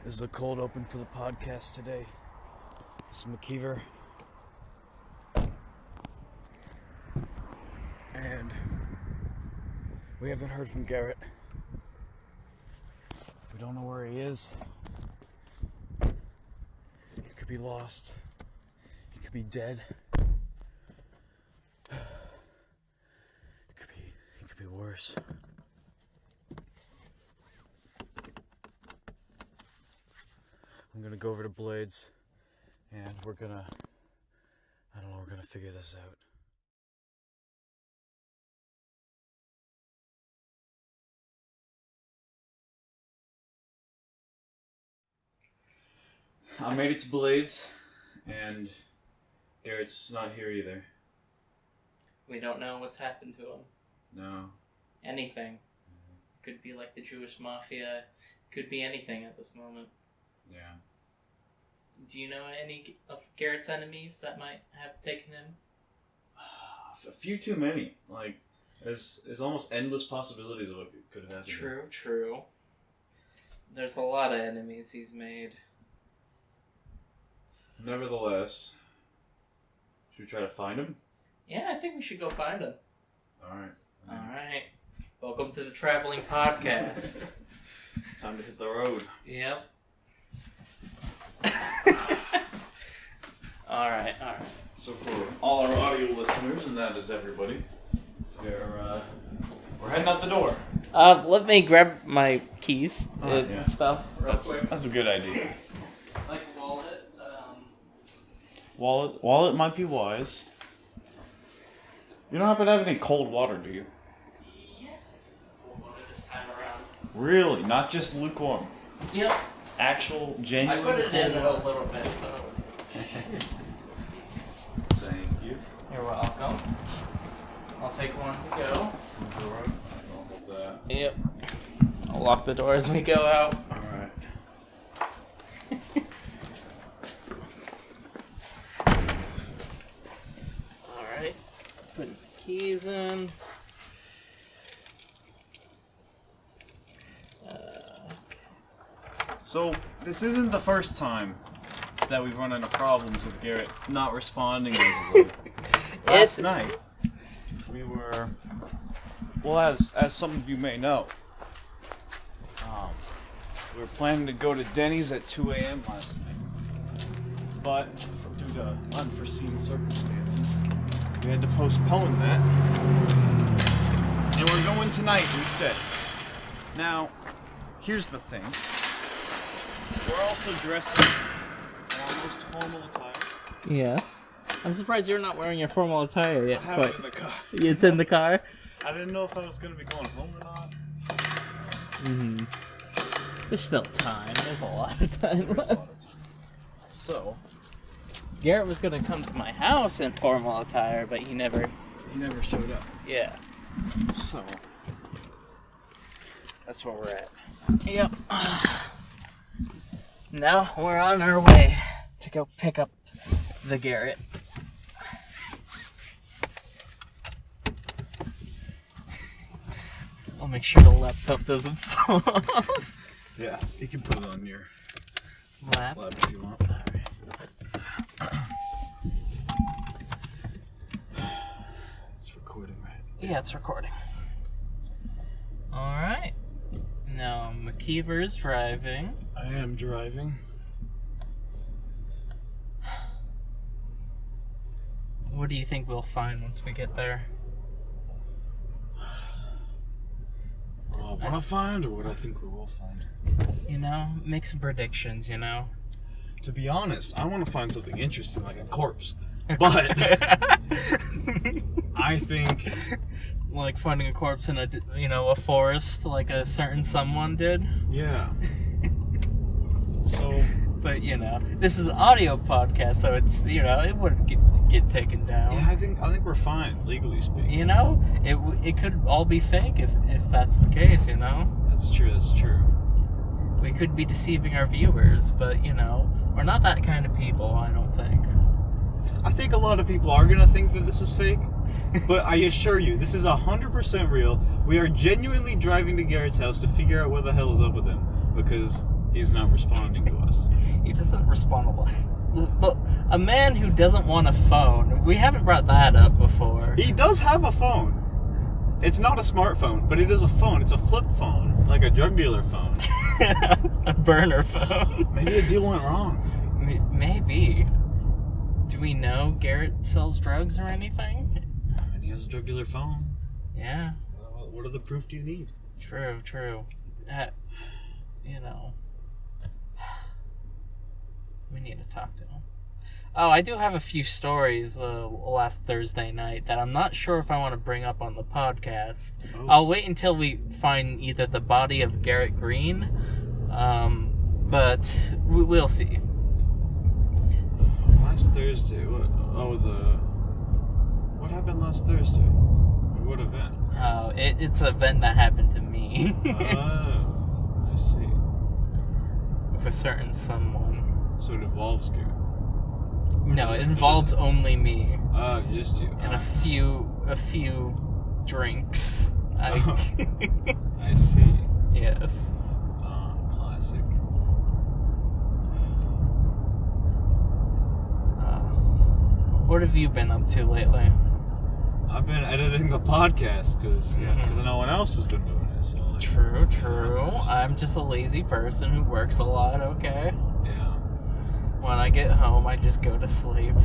This is a cold open for the podcast today. This is McKeever. And we haven't heard from Garrett. We don't know where he is. He could be lost. He could be dead. He could be worse. I'm gonna go over to Blades and we're gonna figure this out. I made it to Blades, and Garrett's not here either. We don't know what's happened to him. No. Anything. Could be like the Jewish mafia. Could be anything at this moment. Yeah. Do you know any of Garrett's enemies that might have taken him? A few too many. Like, there's almost endless possibilities of what could have happened. True. There's a lot of enemies he's made. Nevertheless, should we try to find him? Yeah, I think we should go find him. Alright. Welcome to the Traveling Podcast. Time to hit the road. Yep. Alright. So for all our audio listeners, and that is everybody, we're heading out the door. Let me grab my keys and yeah. stuff real quick. That's a good idea. Like wallet. Wallet might be wise. You don't happen to have any cold water, do you? Yes, I took cold water this time around. Really? Not just lukewarm? Yep. Actual, genuine I put it in cold a little bit, so... Thank you. You're welcome. I'll take one to go. I'll hold that. Yep. I'll lock the door as we go out. Alright. Alright. Put the keys in. So, this isn't the first time that we've run into problems with Garrett not responding as well. Last night, we were, well, as some of you may know, we were planning to go to Denny's at 2 a.m. last night, but due to unforeseen circumstances, we had to postpone that, and we're going tonight instead. Now, here's the thing. We're also dressing in our most formal attire. Yes. I'm surprised you're not wearing your formal attire yet. I have it in the car. It's in the car? I didn't know if I was going to be going home or not. Mm-hmm. There's still time. There's a lot of time left. So, Garrett was going to come to my house in formal attire, but he never showed up. Yeah. So, that's where we're at. Yep. Now we're on our way to go pick up the Garrett. I'll make sure the laptop doesn't fall off. Yeah, you can put it on your Lap if you want. It's recording, right? Yeah, it's recording. Alright. Now, McKeever's driving. I am driving. What do you think we'll find once we get there? What I want to find or what I think we will find? You know, make some predictions, you know? To be honest, I want to find something interesting like a corpse. But I think... Like finding a corpse in a forest like a certain someone did. Yeah. So... But, this is an audio podcast, so it's, it wouldn't get taken down. Yeah, I think we're fine, legally speaking. It could all be fake if that's the case, That's true. We could be deceiving our viewers, but, we're not that kind of people, I don't think. I think a lot of people are going to think that this is fake, but I assure you, this is 100% real. We are genuinely driving to Garrett's house to figure out what the hell is up with him, because He's not responding to us. He doesn't respond a lot. Look, a man who doesn't want a phone. We haven't brought that up before. He does have a phone. It's not a smartphone, but it is a phone. It's a flip phone, like a drug dealer phone. A burner phone. Maybe a deal went wrong. Maybe. Do we know Garrett sells drugs or anything? And he has a drug dealer phone. Yeah. What other proof do you need? True. You know. We need to talk to him. Oh, I do have a few stories last Thursday night that I'm not sure if I want to bring up on the podcast. Oh. I'll wait until we find either the body of Garrett Green, but we'll see. Last Thursday? What happened last Thursday? What event? Oh, it's an event that happened to me. Oh, I see. With a certain someone. So it involves Garrett? No, it involves only me. Oh, just you. And a few drinks. I see. Yes. Classic. What have you been up to lately? I've been editing the podcast because no one else has been doing it. So True. I'm just a lazy person who works a lot, okay? Yeah. When I get home, I just go to sleep.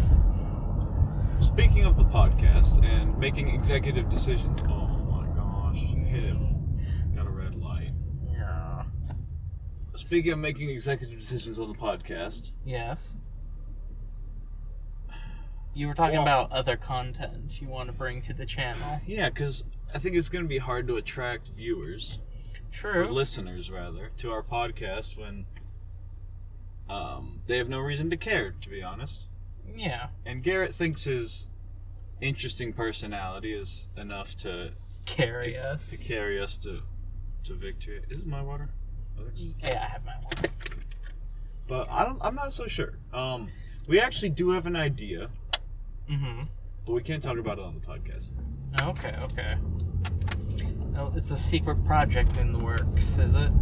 Speaking of the podcast and making executive decisions. Oh my gosh. Hit him. Got a red light. Yeah. Speaking of making executive decisions on the podcast. Yes. You were talking about other content you want to bring to the channel. Yeah, because I think it's going to be hard to attract viewers. True. Or listeners, rather, to our podcast when they have no reason to care, to be honest. Yeah. And Garrett thinks his interesting personality is enough to carry us to victory. Is it my water? Yeah, I have my water. But I'm not so sure. We actually do have an idea. Mm-hmm. But we can't talk about it on the podcast. Okay. Oh, it's a secret project in the works, is it?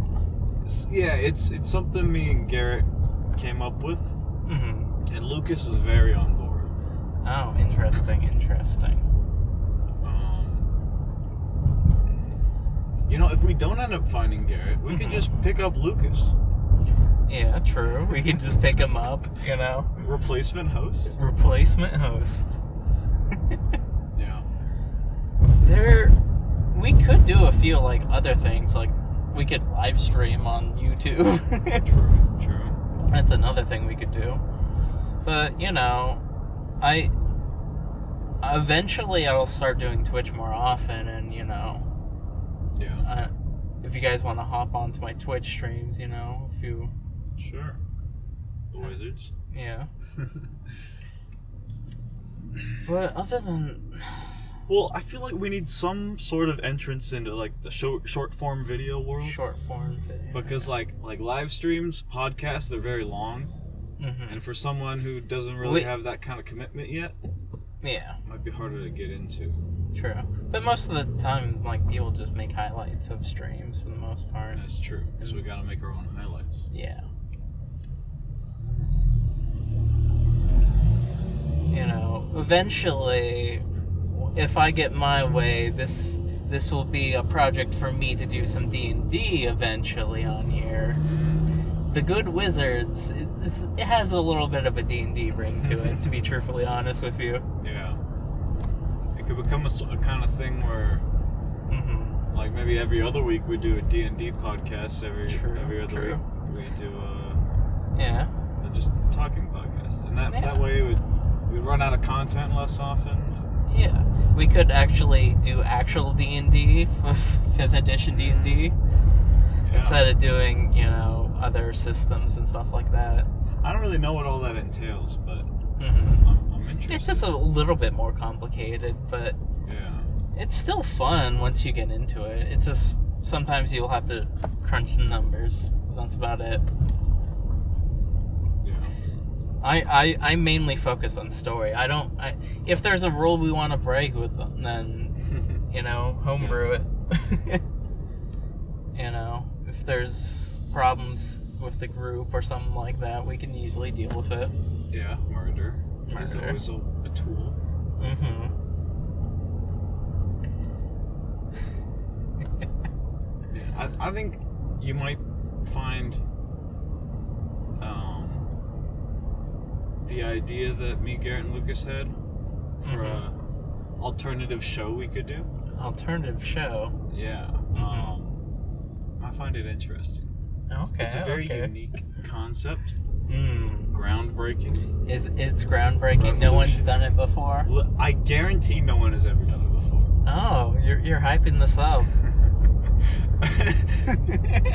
Yeah, it's something me and Garrett came up with. Mm-hmm. And Lucas is very on board. Oh, interesting. If we don't end up finding Garrett, we could just pick up Lucas. Yeah, true. We can just pick him up, Replacement host? Yeah. We could do a few, other things. We could live stream on YouTube. True. That's another thing we could do. But, eventually I will start doing Twitch more often, and, Yeah. If you guys want to hop onto my Twitch streams, if you... Sure. The Wizards. Yeah. But other than... Well, I feel like we need some sort of entrance into, the short form video world. Short form video. Because, live streams, podcasts, they're very long. Mm-hmm. And for someone who doesn't really have that kind of commitment yet... Yeah. It might be harder to get into. True. But most of the time, people just make highlights of streams for the most part. That's true. So we gotta make our own highlights. Yeah. Eventually, if I get my way, this will be a project for me to do some D&D eventually on here. The Good Wizards, it has a little bit of a D&D ring to it, to be truthfully honest with you. Yeah. It could become a kind of thing where, maybe every other week we do a D&D podcast. Every other week we do just talking podcast, and that way we'd run out of content less often. Yeah, we could actually do actual D&D, 5th edition D&D, instead of doing other systems and stuff like that. I don't really know what all that entails, but I'm interested. It's just a little bit more complicated, but it's still fun once you get into it. It's just sometimes you'll have to crunch some numbers. That's about it. Yeah. I mainly focus on story. If there's a rule we want to break with them, then homebrew it. If there's problems with the group or something like that, we can easily deal with it. Yeah, murder. Is always a tool. Mm-hmm. Yeah, I think you might find the idea that me, Garrett, and Lucas had for a alternative show we could do. Alternative show? Yeah. I find it interesting. Okay. It's a very unique concept. Mm. Groundbreaking. It's groundbreaking. No one's done it before. I guarantee no one has ever done it before. Oh, you're hyping this up.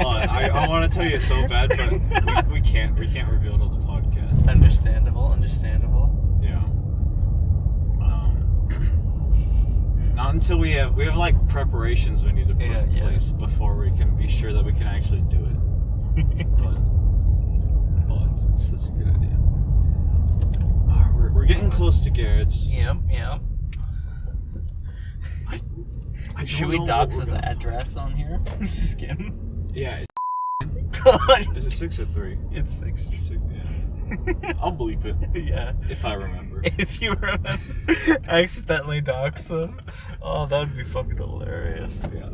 I want to tell you so bad, but we can't reveal it on the podcast. Understandable. Yeah. Not until we have like preparations we need to put in place before we can be sure that we can actually do it. But it's such a good idea. We're getting close to Garrett's. Yep. Should we dox his address on here? Skim. Yeah. Is it 6 or 3? It's 6. Yeah. I'll bleep it. Yeah. If I remember. If you remember, accidentally dox them. Oh, that would be fucking hilarious. Yeah.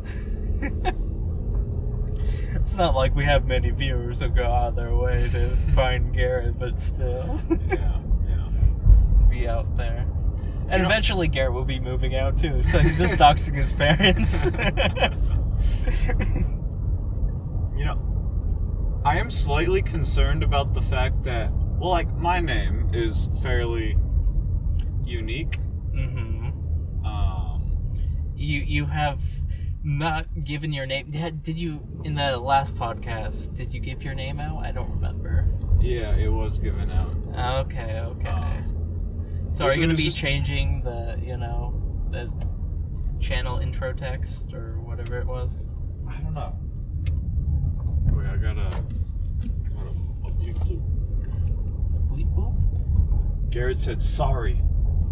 It's not like we have many viewers who go out of their way to find Garrett, but still. Yeah. Be out there. And eventually Garrett will be moving out too, so he's just doxing his parents. I am slightly concerned about the fact that, well, like, my name is fairly unique. Mm-hmm. You have not given your name. Did you, in the last podcast, did you give your name out? I don't remember. Yeah, it was given out. Okay. So are you going to be changing the channel intro text or whatever it was? I don't know. Wait, I got a bleep bloop. A bleep boop? Garrett said sorry.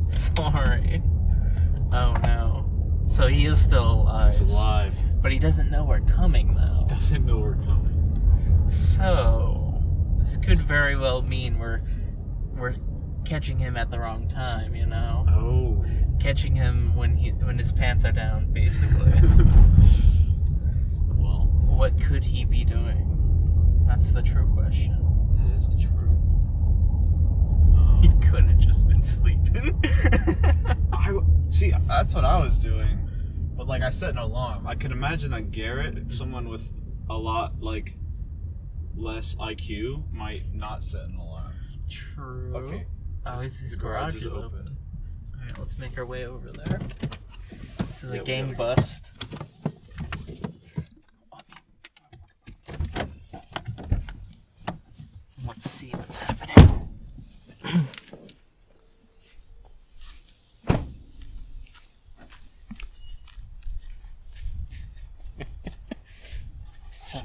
Sorry. Oh no. So he is still alive. He's alive. But he doesn't know we're coming though. He doesn't know we're coming. So this could very well mean we're catching him at the wrong time, Oh. Catching him when his pants are down, basically. Well, what could he be doing? That's the true question. That is true. He could have just been sleeping. See, that's what I was doing. But like, I set an alarm. I could imagine that Garrett, someone with a lot like less IQ, might not set an alarm. True. Okay. Oh, his garage is open. Alright, let's make our way over there. This is a game bust. Let's see what's happening. So,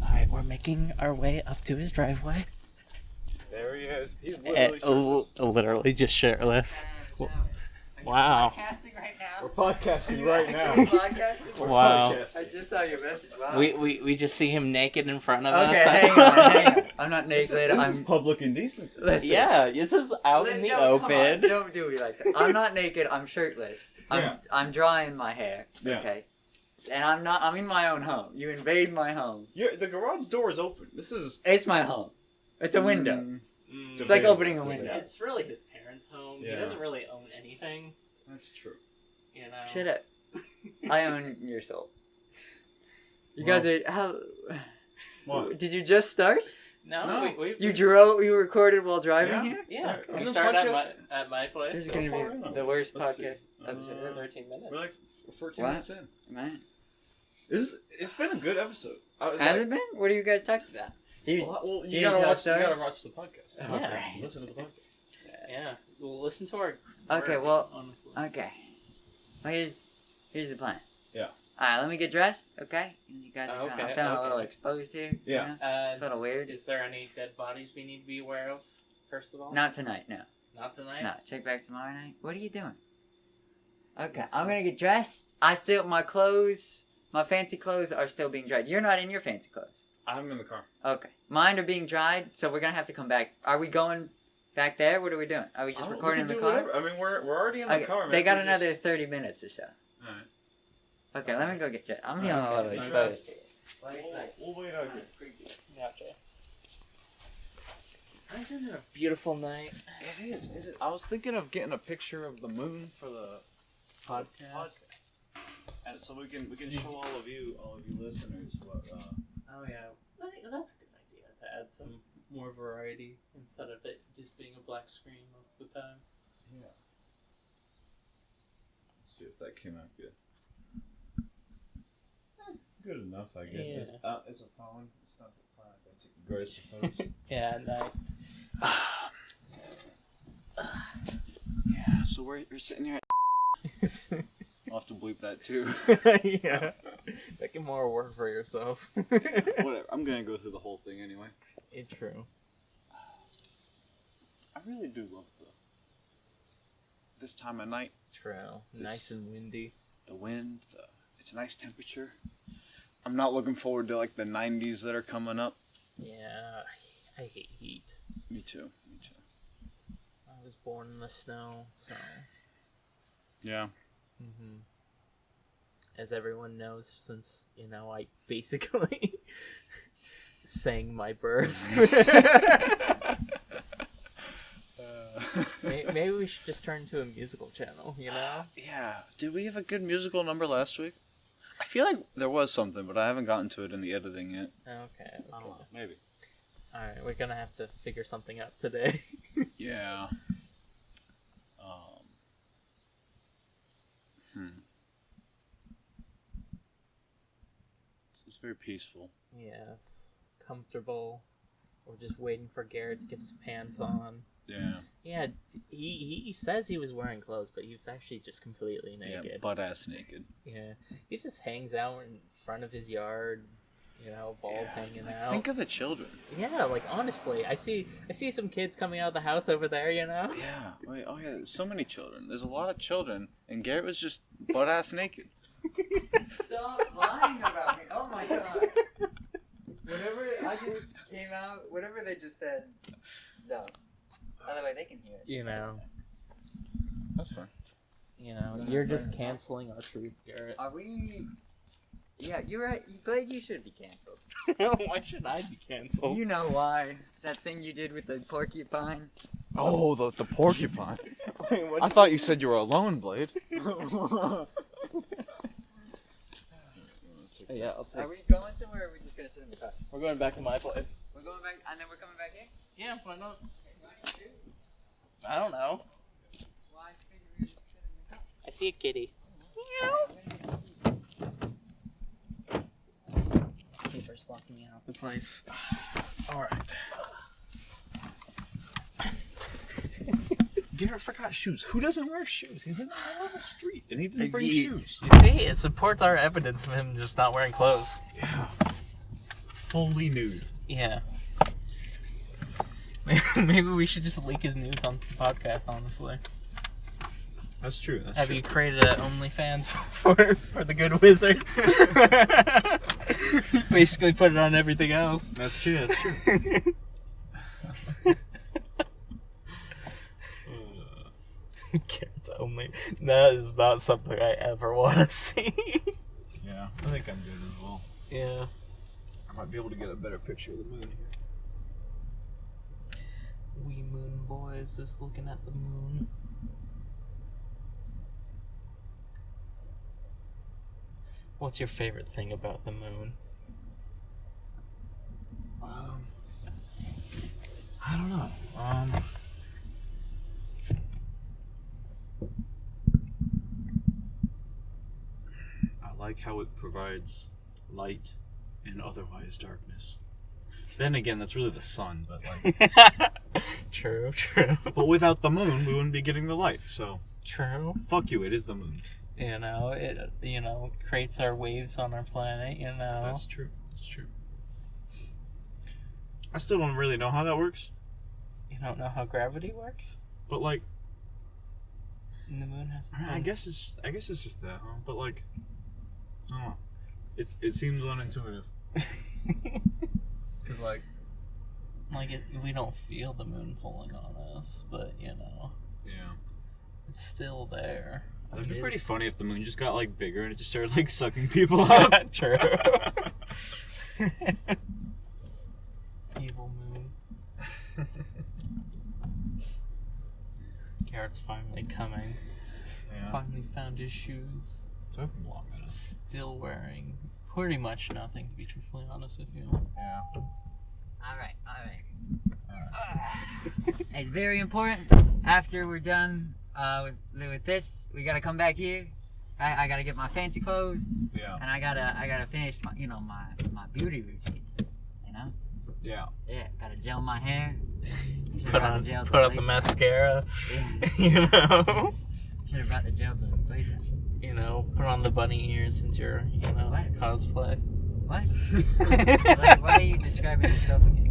alright, we're making our way up to his driveway. There he is. He's literally literally just shirtless. Wow. We're podcasting right now. Wow. I just saw your message. Wow. We just see him naked in front of Okay, us. hang on. I'm not naked. This is public indecency. Listen. Yeah, this is out in the open. Don't do me like that. I'm not naked. I'm shirtless. I'm drying my hair. Yeah. Okay. And I'm in my own home. You invade my home. The garage door is open. It's my home. It's a window. It's like opening a window. It's really his parents' home. Yeah. He doesn't really own anything. That's true. Shut up. I own your soul. You guys are how? What? Did you just start? No. You recorded while driving here? Yeah. We We started podcast- at my place. This is so gonna far. be the worst Let's see. podcast episode ever. 13 minutes. We're like 14 What? minutes in. Man. It's been a good episode. Has it been? What are you guys talking about? You you gotta didn't watch. tell You us gotta watch the podcast. Yeah. Listen to the podcast. Yeah. Well, listen to our. Okay, work, well, honestly. Okay. Well, here's the plan. Yeah. Alright, let me get dressed, okay? You guys are Okay, I'm feeling a little okay. exposed here. Yeah. You know? It's a little weird. Is there any dead bodies we need to be aware of? First of all. Not tonight, no. Not tonight. No, check back tomorrow night. What are you doing? Okay, I'm gonna get dressed. I still, my clothes My fancy clothes are still being dried. You're not in your fancy clothes. I'm in the car. Okay. Mine are being dried, so we're gonna have to come back. Are we going back there? What are we doing? Are we just recording in the car? Whatever. I mean, we're already in the car, man. They got another 30 minutes or so. Alright. Okay, let me go get you. I'm feeling a little exposed. We'll wait out here. Gotcha. Isn't it a beautiful night? It is. I was thinking of getting a picture of the moon for the Podcast. and so we can show all of you listeners what. Oh yeah, I think that's a good idea to add some more variety instead of it just being a black screen most of the time. Yeah. Let's see if that came out good. Good enough, I guess. Yeah. It's a phone. It's not the product. I take the greatest of photos. Yeah, night. Yeah. So we're sitting here. I'll have to bleep that too. Yeah. Making more work for yourself. Whatever. I'm gonna go through the whole thing anyway. It's true. I really do love this time of night. True. Nice and windy. The wind. It's a nice temperature. I'm not looking forward to like the 90s that are coming up. Yeah, I hate heat. Me too. I was born in the snow, so. Yeah. Mm-hmm. As everyone knows, since, I basically sang my birth. Maybe we should just turn to a musical channel, Yeah. Did we have a good musical number last week? I feel like there was something, but I haven't gotten to it in the editing yet. Okay. Maybe. Alright, we're gonna have to figure something out today. Yeah. It's very peaceful. Yes. Comfortable. We're just waiting for Garrett to get his pants on. Yeah. Yeah, he says he was wearing clothes, but he was actually just completely naked. Yeah, butt-ass naked. Yeah. He just hangs out in front of his yard, balls hanging out. Think of the children. Yeah, like, honestly, I see some kids coming out of the house over there, Yeah. Wait, oh yeah, there's so many children. There's a lot of children, and Garrett was just butt-ass naked. Stop lying about me. Oh my god. Whatever I just came out, whatever they just said, no. By the way, they can hear us. That's fine. You're just canceling our truth, Garrett. Are we... Yeah, you're right. Blade, you should be canceled. Why should I be canceled? You know why. That thing you did with the porcupine. Oh, the porcupine. Wait, I thought you said you were alone, Blade. Yeah, I'll take Are we going somewhere or are we just going to sit in the car? We're going back to my place. We're going back and then we're coming back here? Yeah, why not? I don't know. Why figure we should in the car? I see a kitty. Keeper's locking me out of the place. Alright. Garrett forgot shoes. Who doesn't wear shoes? He's in the street and he didn't bring shoes. You see, it supports our evidence of him just not wearing clothes. Yeah. Fully nude. Yeah. Maybe we should just leak his nudes on the podcast, honestly. That's true. Have you created an OnlyFans for the good wizards? Basically put it on everything else. That's true. Garrett's only. That is not something I ever want to see. Yeah, I think I'm good as well. Yeah. I might be able to get a better picture of the moon here. We moon boys just looking at the moon. What's your favorite thing about the moon? I don't know. I like how it provides light and otherwise darkness. Then again, that's really the sun, but like... True. But without the moon, we wouldn't be getting the light, so... True. Fuck you, it is the moon. It creates our waves on our planet, That's true. I still don't really know how that works. You don't know how gravity works? But like... And the moon has... I guess it's just that, huh? But like... I don't know. It seems unintuitive. Cause like we don't feel the moon pulling on us, but you know. Yeah. It's still there. That'd be pretty funny if the moon just got like bigger and it just started like sucking people up. True. Evil moon. Garrett's finally coming. Yeah. Finally found his shoes. Took him long enough. Still wearing pretty much nothing, to be truthfully honest with you. Yeah. Alright. It's very important. After we're done with this, we gotta come back here. I gotta get my fancy clothes. Yeah. And I gotta finish my my beauty routine. You know? Yeah. Yeah, gotta gel my hair. Put up the mascara. Yeah. You know? Should have brought the gel to the blazer. You know, put on the bunny ears since you're, you know, What? cosplay. What? Like, why are you describing yourself again?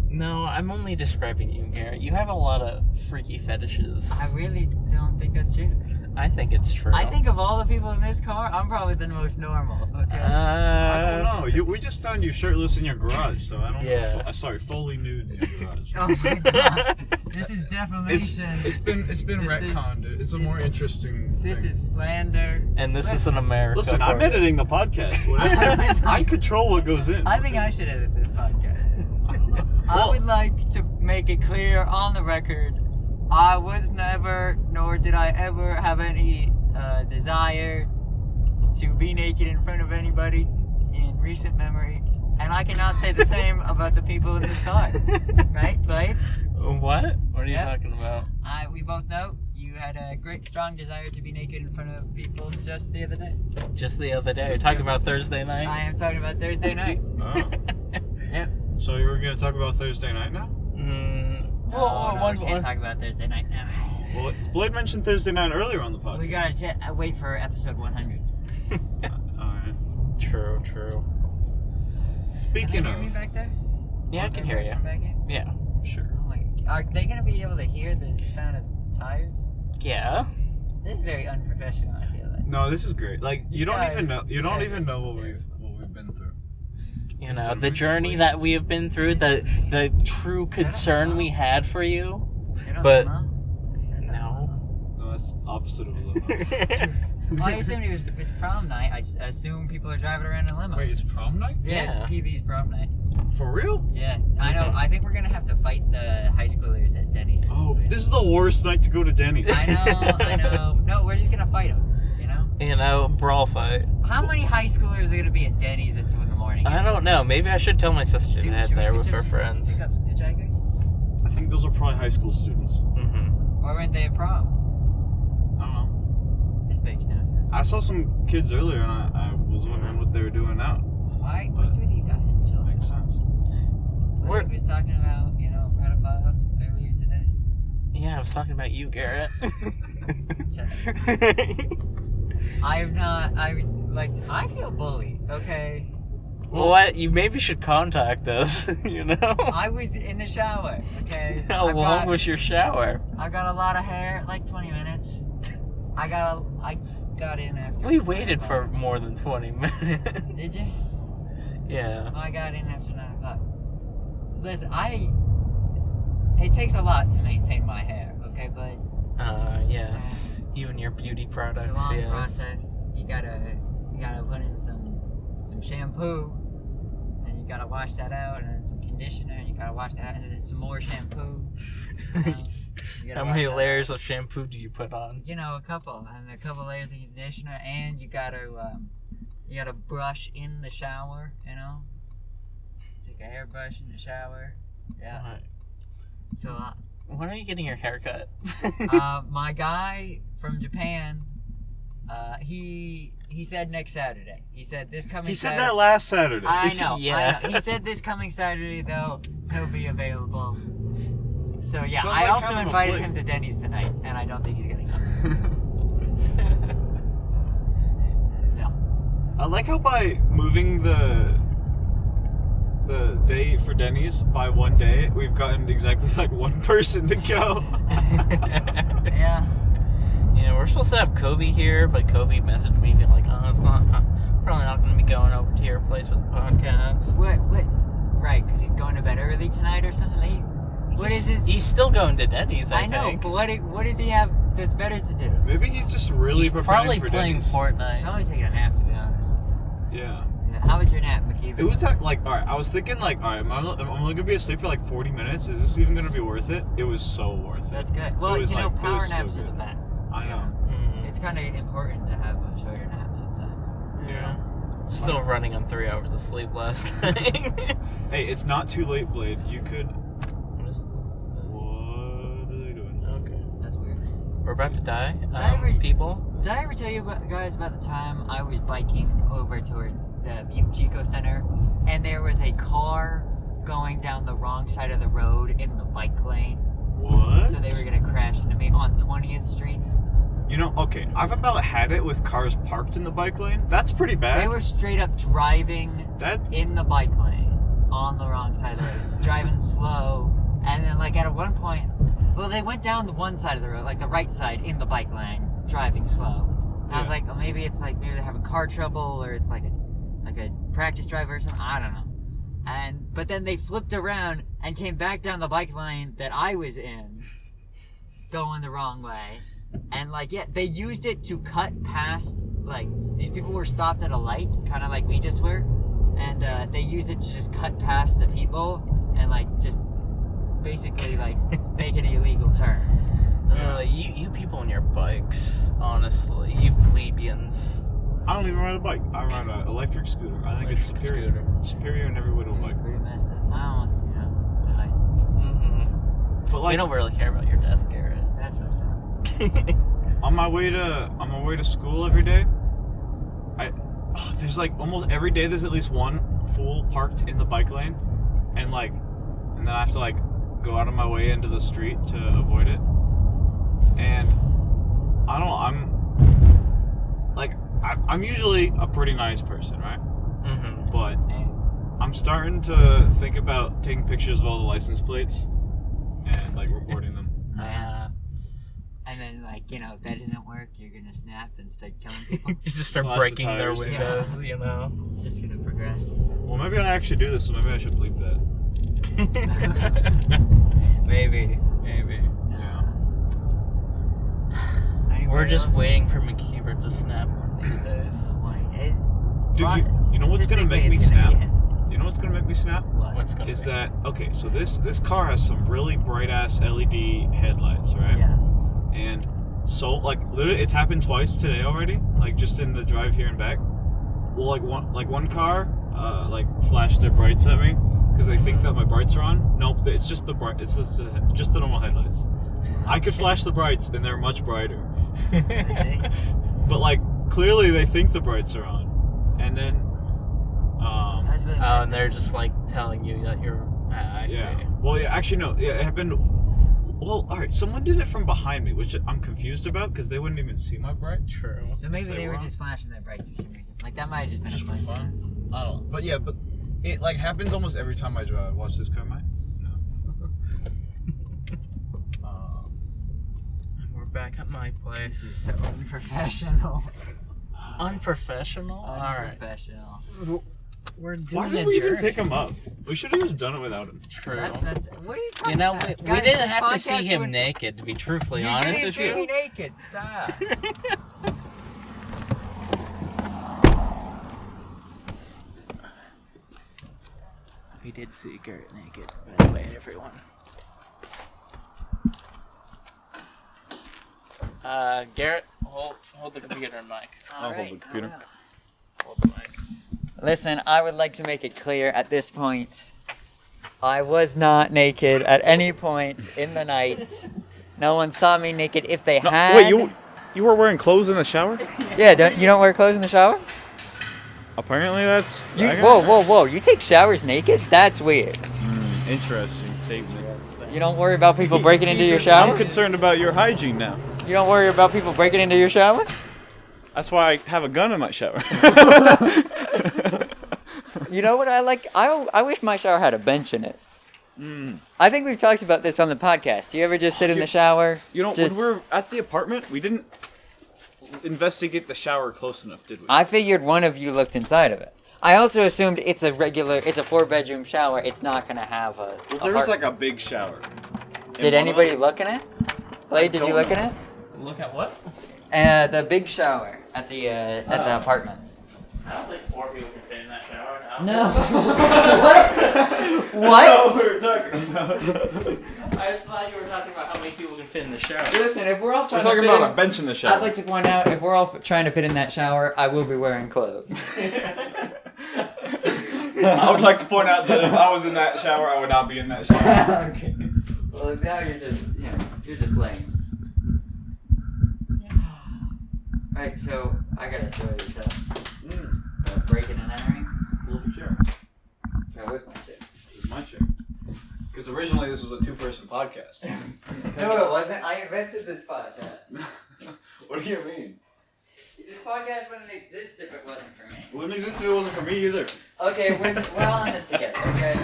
No, I'm only describing you, Garrett. You have a lot of freaky fetishes. I really don't think that's true. I think it's true. I think of all the people in this car, I'm probably the most normal. Okay. I don't know. We just found you shirtless in your garage, so I don't Yeah. know. Sorry, fully nude in your garage. Oh my god. This is defamation. It's been This retconned. It's a more interesting This thing. is slander. And this is an America. Listen, for I'm you. editing the podcast. Whatever. I control what goes in. I think I should edit this podcast. I Well- would like to make it clear on the record, I was never, nor did I ever have any desire to be naked in front of anybody in recent memory. And I cannot say the same about the people in this car. Right, Blade? What? What are you Yep. talking about? We both know you had a great, strong desire to be naked in front of people just the other day. Just the other day. Talking about Thursday night? I am talking about Thursday night. Oh. Yep. So you were going to talk about Thursday night now? We can't talk about Thursday night now. Well, Blade mentioned Thursday night earlier on the podcast. We gotta wait for episode 100. Alright. True. Speaking Can they hear of... me back there? Yeah, I can hear you. From back here? Yeah. Sure. Oh my! Are they gonna be able to hear the sound of tires? Yeah. This is very unprofessional. I feel like. No, this is great. Like, you don't guys- even know. You you don't guys even are know what terrible. we've been through. You It's know, been the journey really- that we have been through, the true concern we had for you. They don't But- know? That's not No. No, that's the opposite of a limo. Well, I assumed it's prom night. I assume people are driving around in a limo. Wait, it's prom night? Yeah, Yeah. it's PV's prom night. For real? Yeah, I know. I think we're gonna have to fight the high schoolers at Denny's. Oh, this is the worst night to go to Denny's. I know. No, we're just gonna fight them. You know? You know, brawl fight. How many high schoolers are gonna be at Denny's at 2 in the morning? I don't know. Maybe I should tell my sister to Dude, head should we there pick with her up- friends. Pick up some hitchhikers? I think those are probably high school students. Mm-hmm. Why weren't they at prom? I don't know. This makes no sense. I saw some kids earlier and I was wondering what they were doing out. Why? What's with you guys and children? Makes sense. Blake was talking about, pedophile earlier today. Yeah, I was talking about you, Garrett. Shut up. I feel bullied, okay? Well, what? You maybe should contact us, you know? I was in the shower, okay? How long was your shower? I got a lot of hair, like 20 minutes. I got in after. We waited for more than 20 minutes. Did you? Yeah. I got in after 9 o'clock. Listen, it takes a lot to maintain my hair, okay, but Yes. You and your beauty products, it's a long yes. process. You gotta put in some shampoo, and you gotta wash that out, and then some conditioner, and you gotta wash that out, and then some more shampoo. You gotta How wash many that layers out. of shampoo do you put on? A couple, and a couple layers of conditioner, and you gotta brush in the shower. Take a hairbrush in the shower. Yeah. Alright. So When are you getting your hair cut? my guy from Japan, he said next Saturday. He said this coming. He said Saturday. that last Saturday. I know. Yeah. I know. He said this coming Saturday though he'll be available. So yeah, Sounds I like also kind of a invited flick. him to Denny's tonight, and I don't think he's gonna come. No. I like how by moving the day for Denny's by one day, we've gotten exactly like one person to go. Yeah. Yeah, we're supposed to have Kobe here, but Kobe messaged me being like, "Oh, it's not probably not going to be going over to your place with the podcast. What? Right, because he's going to bed early tonight or something. What is his? He's still going to Denny's, I know, think. but what does he have that's better to do? Maybe he's just really preparing for playing Denny's. Fortnite. Probably taking a nap, to be honest. Yeah. How was your nap, McKeever? It was like, alright, I was thinking like, alright, I'm only gonna be asleep for like 40 minutes. Is this even gonna be worth it? It was so worth it. That's good. Well, power naps are the best. I know. It's kind of important to have a shorter nap sometimes. Yeah. Still running on 3 hours of sleep last night. Hey, it's not too late, Blade. You could... What What are they doing? Okay. That's weird. We're about to die. People. Did I ever tell you guys about the time I was biking over towards the Butte Chico Center, and there was a car going down the wrong side of the road in the bike lane? What? So they were gonna crash into me on 20th Street. You know, okay, I've about had it with cars parked in the bike lane. That's pretty bad. They were straight up driving in the bike lane on the wrong side of the road, driving slow, and then like at one point, well, they went down the one side of the road, like the right side in the bike lane, driving slow. And I was like, oh, maybe they're having car trouble, or it's like a practice driver or something. I don't know. But then they flipped around and came back down the bike lane that I was in, going the wrong way. And they used it to cut past, these people were stopped at a light, kind of like we just were, and they used it to just cut past the people and just basically make an illegal turn. You people on your bikes, honestly, you plebeians. I don't even ride a bike. I ride an electric scooter. I think it's superior. Superior in every way to a bike. Pretty messed up. I don't want to die. Mm-hmm. But we don't really care about your death, Garrett. That's messed up. on my way to school every day, there's almost every day there's at least one fool parked in the bike lane, and then I have to go out of my way into the street to avoid it. And I don't know, I'm usually a pretty nice person, right? Mm-hmm. But I'm starting to think about taking pictures of all the license plates and reporting them. And then, if that doesn't work, you're gonna snap and start killing people. You just start Slash breaking the their tires. windows, you know? It's just gonna progress. Well, maybe I actually do this, so maybe I should bleep that. Maybe. Yeah. We're just waiting for McKeever to snap one of these days. Dude, you know what's gonna make me snap? You know what's gonna make me snap? What's gonna Is be? that okay? So this car has some really bright ass LED headlights, right? Yeah. And so literally, it's happened twice today already. Just in the drive here and back. Well, one car flashed their brights at me because they think that my brights are on. Nope, it's just the bright. It's just the normal headlights. I could flash the brights and they're much brighter. But clearly they think the brights are on, and then That's really and they're just telling you that you're. I yeah. see. Well, yeah, actually no. Yeah, it happened. Well, all right. Someone did it from behind me, which I'm confused about because they wouldn't even see my bright. True. So maybe they were were just flashing their brights for some reason. That might have just been Just a for fun? coincidence. I don't know. But yeah, but it happens almost every time I drive. Watch this car, mate. No. And we're back at my This is place. so unprofessional. Unprofessional? Alright. Unprofessional. We're doing Why a did we even journey. pick him up? We should have just done it without him. True. That's messed up. What are you talking You know, about? we Guys, didn't this have to see podcast him would- naked, to be truthfully You honest didn't with see me you. naked. Stop. We did see Garrett naked, by the way, everyone. Garrett, hold the computer and mic. I'll hold the computer. Hold the mic. Listen, I would like to make it clear at this point, I was not naked at any point in the night. No one saw me naked. If they had... Wait, you were wearing clothes in the shower? Yeah, you don't wear clothes in the shower? Apparently that's... Whoa. You take showers naked? That's weird. Interesting statement. You don't worry about people breaking into your I'm shower? concerned about your hygiene now. You don't worry about people breaking into your shower? That's why I have a gun in my shower. You know what I like? I wish my shower had a bench in it. I think we've talked about this on the podcast. Do you ever just sit in the shower? You know, just... when we were at the apartment, we didn't... investigate the shower close enough, did we? I figured one of you looked inside of it. I also assumed it's a 4-bedroom shower. It's not gonna have a. Well, there was like a big shower. Did anybody look in it? Blade, did you look in it? Look at what? The big shower at the apartment. I don't think 4 people can fit in that shower. No. What? That's what we were talking about. I thought you were talking about how many people can fit in the shower. Listen, if we're all We're trying talking to fit about in, a bench in the shower. I'd like to point out, if we're all trying to fit in that shower, I will be wearing clothes. I would like to point out that if I was in that shower, I would not be in that shower. Okay. Well, now you're just lame. Alright, so I got a story to tell. Breaking and entering. Well, sure. That was my shit. This is my chair. Because originally this was a 2-person podcast. No, it wasn't. I invented this podcast. What do you mean? This podcast wouldn't exist if it wasn't for me. It wouldn't exist if it wasn't for me either. Okay, we're all in this together, okay?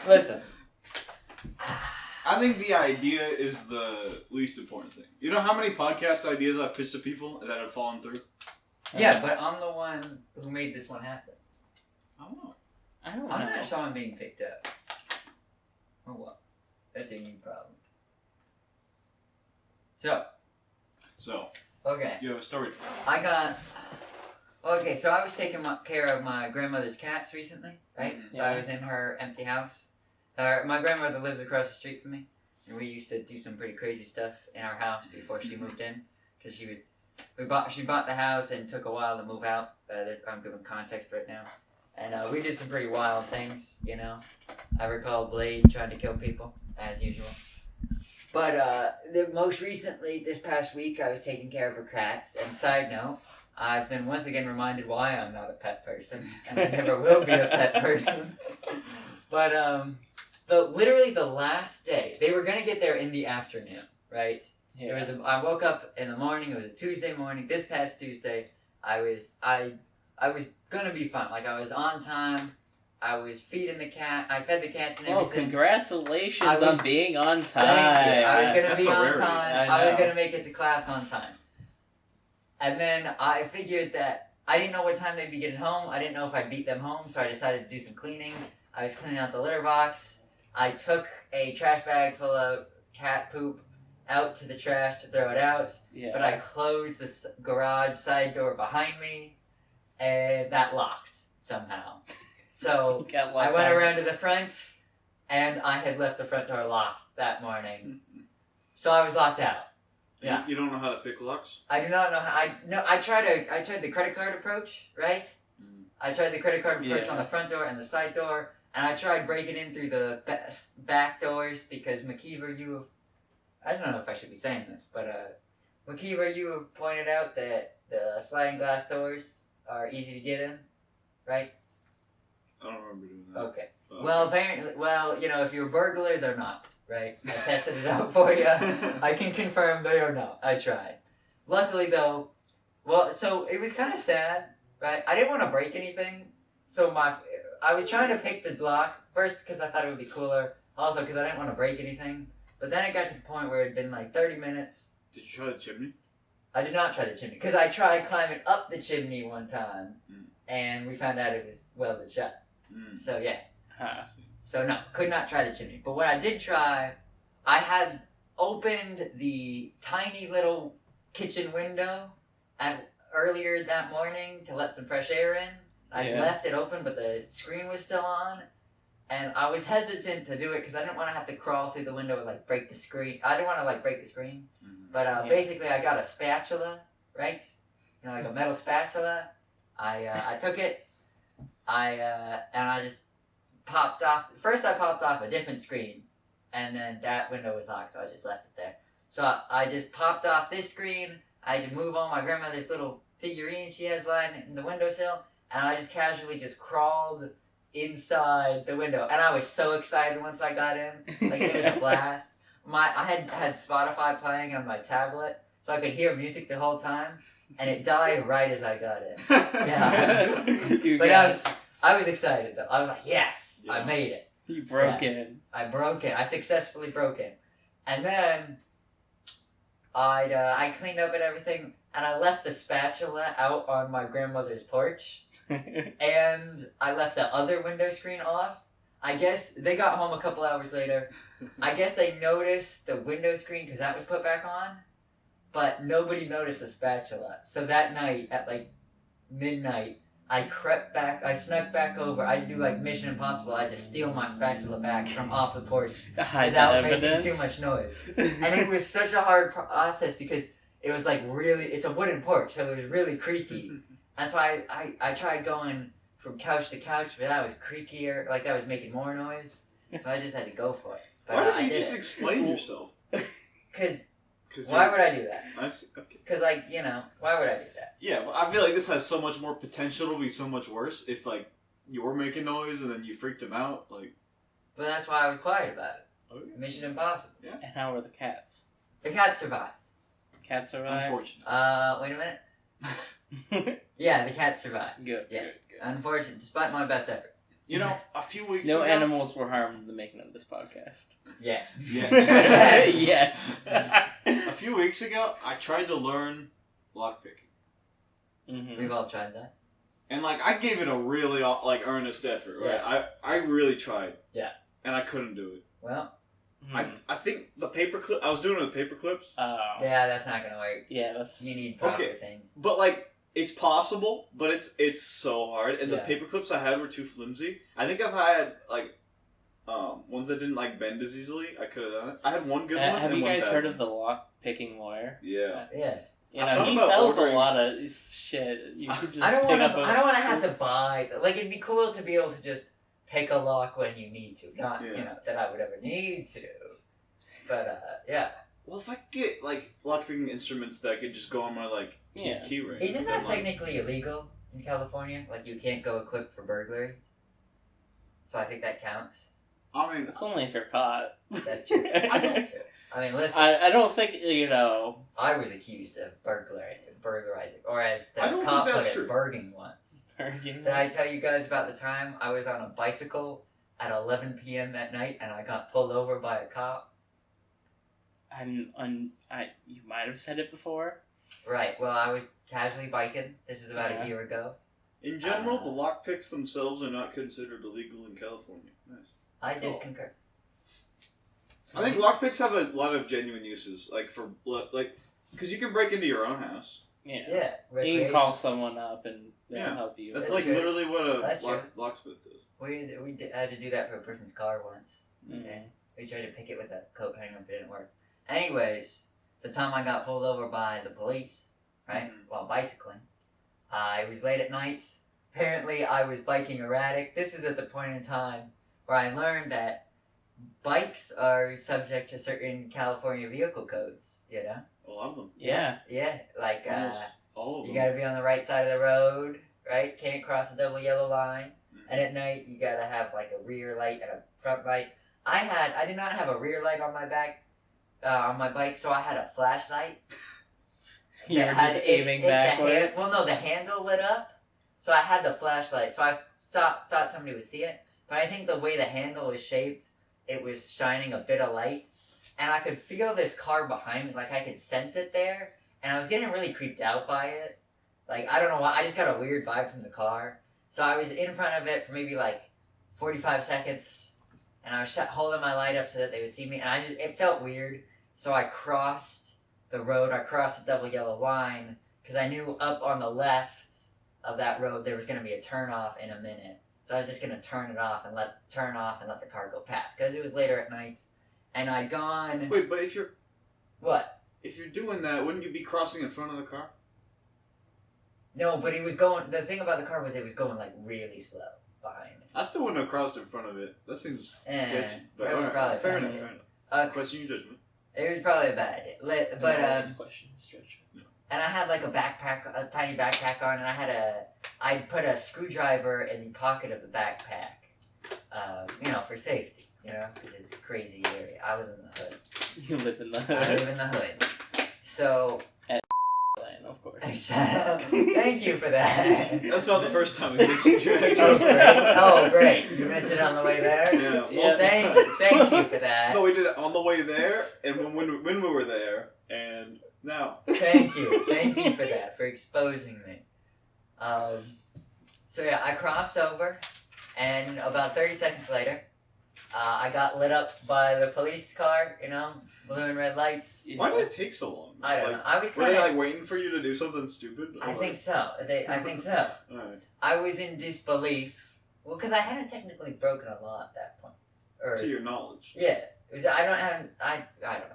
Listen. I think the idea is the least important thing. You know how many podcast ideas I've pitched to people that have fallen through? Yeah, but I'm the one who made this one happen. I don't know. I don't know. I'm not sure I'm being picked up. Oh well. That's a new problem. So, okay. You have a story. Okay, so I was taking care of my grandmother's cats recently, right? Mm-hmm. So I was in her empty house. My grandmother lives across the street from me, and we used to do some pretty crazy stuff in our house before she moved in, because she bought the house and took a while to move out. I'm giving context right now, and we did some pretty wild things, you know. I recall Blade trying to kill people as usual. But most recently, this past week, I was taking care of her cats. And side note, I've been once again reminded why I'm not a pet person, and I never will be a pet person. But literally the last day, they were gonna get there in the afternoon, right? Yeah. I woke up in the morning. It was a Tuesday morning. This past Tuesday, I was gonna be fine. Like, I was on time. I was feeding the cat. I fed the cats and everything. Oh, congratulations on being on time. Thank you. I was gonna That's be a on rarity. time. I was gonna make it to class on time. And then I figured that I didn't know what time they'd be getting home. I didn't know if I'd beat them home, so I decided to do some cleaning. I was cleaning out the litter box. I took a trash bag full of cat poop out to the trash to throw it out. Yeah. But I closed the garage side door behind me, and that locked somehow. So I went around to the front, and I had left the front door locked that morning. So I was locked out. Yeah. You don't know how to pick locks? I do not know how. I tried the credit card approach, right? I tried the credit card approach on the front door and the side door, and I tried breaking in through the back doors because McKeever, I don't know if I should be saying this, but McKeever, you have pointed out that the sliding glass doors are easy to get in, right? I don't remember doing that. Okay. Well, apparently, if you're a burglar, they're not, right? I tested it out for you. I can confirm they are not. I tried. Luckily, though, so it was kind of sad, right? I didn't want to break anything, so I was trying to pick the lock, first because I thought it would be cooler, also because I didn't want to break anything, but then it got to the point where it had been like 30 minutes. Did you try the chimney? I did not try the chimney, because I tried climbing up the chimney one time, and we found out it was welded shut. So, yeah. Huh. So, no, could not try the chimney. But what I did try, I had opened the tiny little kitchen window earlier that morning to let some fresh air in. I left it open, but the screen was still on. And I was hesitant to do it because I didn't want to have to crawl through the window and, break the screen. I didn't want to, break the screen. But basically, I got a spatula, right? Like a metal spatula. I took it. And I just popped off. First, I popped off a different screen, and then that window was locked, so I just left it there. So I just popped off this screen. I had to move on my grandmother's little figurine she has lying in the windowsill, and I just casually just crawled inside the window. And I was so excited once I got in. It was a blast. I had Spotify playing on my tablet, so I could hear music the whole time, and it died right as I got in. Yeah. But I was excited, though. I was like, yes, I made it. You broke in. I broke in. I successfully broke in. And then I cleaned up and everything, and I left the spatula out on my grandmother's porch, and I left the other window screen off. I guess they got home a couple hours later. I guess they noticed the window screen because that was put back on, but nobody noticed the spatula. So that night at like midnight, I snuck back over. I had to do like Mission Impossible. I had to steal my spatula back from off the porch without making too much noise. And it was such a hard process because it was like it's a wooden porch, so it was really creaky. And so I tried going from couch to couch, but that was creakier, like that was making more noise. So I just had to go for it. But, why didn't you just explain yourself? Because why would I do that? Okay. Because, like, you know, why would I do that? Yeah, but I feel like this has so much more potential to be so much worse if, like, you were making noise and then you freaked him out, like... But that's why I was quiet about it. Okay. Mission Impossible. Yeah. And how were the cats? The cat survived. Cat survived? Unfortunate. Wait a minute. Yeah, the cat survived. Good, yeah. good. Unfortunate, despite my best efforts. You know, a few weeks no ago... No animals were harmed in the making of this podcast. Yeah. Yet. A few weeks ago, I tried to learn lockpicking. Mm-hmm. We've all tried that. And, like, I gave it a really, like, earnest effort, right? Yeah. I really tried. Yeah. And I couldn't do it. Well... I think the paperclip... I was doing it with paper clips. Oh. Yeah, that's not gonna work. Yeah, that's... You need proper things. But, like... It's possible, but it's so hard. And the Yeah. paper clips I had were too flimsy. I think if I had, like, ones that didn't, like, bend as easily, I could have done it. I had one good one. Have and you one guys bad heard one. of the lock-picking lawyer? Yeah. Yeah. You know, he sells a lot of shit. You could just I don't pick want up to. I don't want to have to buy. Like, it'd be cool to be able to just pick a lock when you need to. Not you know that I would ever need to. But yeah. Well, if I could get like lockpicking instruments that I could just go on my like key ring. Isn't that technically illegal in California? Like, you can't go equipped for burglary. So I think that counts. I mean, it's only if you're caught. That's true. That's true. I mean, listen. I don't think, you know... I was accused of burglarizing, or as the cop put it, burging once. Did I tell you guys about the time I was on a bicycle at 11 p.m. at night and I got pulled over by a cop? You might have said it before. Right. Well, I was casually biking. This was about a year ago. In general, the lockpicks themselves are not considered illegal in California. Nice. I just concur. I think lockpicks have a lot of genuine uses, like because you can break into your own house. Yeah. You can call someone up and they'll help you. That's like literally what a locksmith does. We had to do that for a person's car once. Mm-hmm. Okay. We tried to pick it with a coat hanger, but it didn't work. Anyways, the time I got pulled over by the police, right, while bicycling, it was late at night. Apparently, I was biking erratic. This is at the point in time where I learned that bikes are subject to certain California vehicle codes, you know? A lot of them. Yeah, like, almost all of them. You gotta be on the right side of the road, right? Can't cross a double yellow line. And at night, you gotta have, like, a rear light and a front light. I did not have a rear light on my back, on my bike, so I had a flashlight. You were just aiming backwards? The handle lit up, so I had the flashlight, so I thought somebody would see it. But I think the way the handle was shaped, it was shining a bit of light, and I could feel this car behind me, like I could sense it there, and I was getting really creeped out by it. Like, I don't know why, I just got a weird vibe from the car. So I was in front of it for maybe like 45 seconds, and I was holding my light up so that they would see me, and it felt weird. So I crossed the road, I crossed the double yellow line, because I knew up on the left of that road there was going to be a turnoff in a minute. So I was just going to turn off and let the car go past, because it was later at night, and I'd gone... Wait, but if you're... What? If you're doing that, wouldn't you be crossing in front of the car? No, but it was going... The thing about the car was it was going, like, really slow behind me. I still wouldn't have crossed in front of it. That seems sketchy. But it was probably fair enough. Question your judgment. It was probably a bad idea. But, questions, judgment. And I had, like, a tiny backpack on, and I'd put a screwdriver in the pocket of the backpack, for safety, because it's a crazy area. I live in the hood. You live in the hood? I live in the hood. So... Land, of course. Shut up. Thank you for that. That's not the first time we mentioned your Oh, great. Oh, great. You mentioned it on the way there? Yeah, Well, thank you for that. No, we did it on the way there, and when we were there, and now. Thank you. Thank you for that, for exposing me. So yeah, I crossed over, and about 30 seconds later, I got lit up by the police car, you know, blue and red lights. Why did it take so long? I don't know. I was Were kind they of... like waiting for you to do something stupid? I think so. I think so. Alright. I was in disbelief. Well, because I hadn't technically broken a law at that point. Or, To your knowledge. yeah. I don't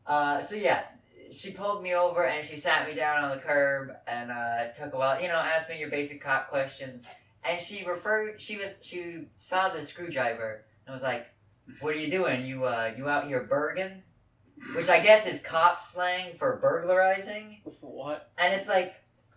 know. So yeah, she pulled me over and she sat me down on the curb and took a while, you know, asked me your basic cop questions. And she saw the screwdriver and was like, "What are you doing? You out here burging?" Which I guess is cop slang for burglarizing. What? And it's like,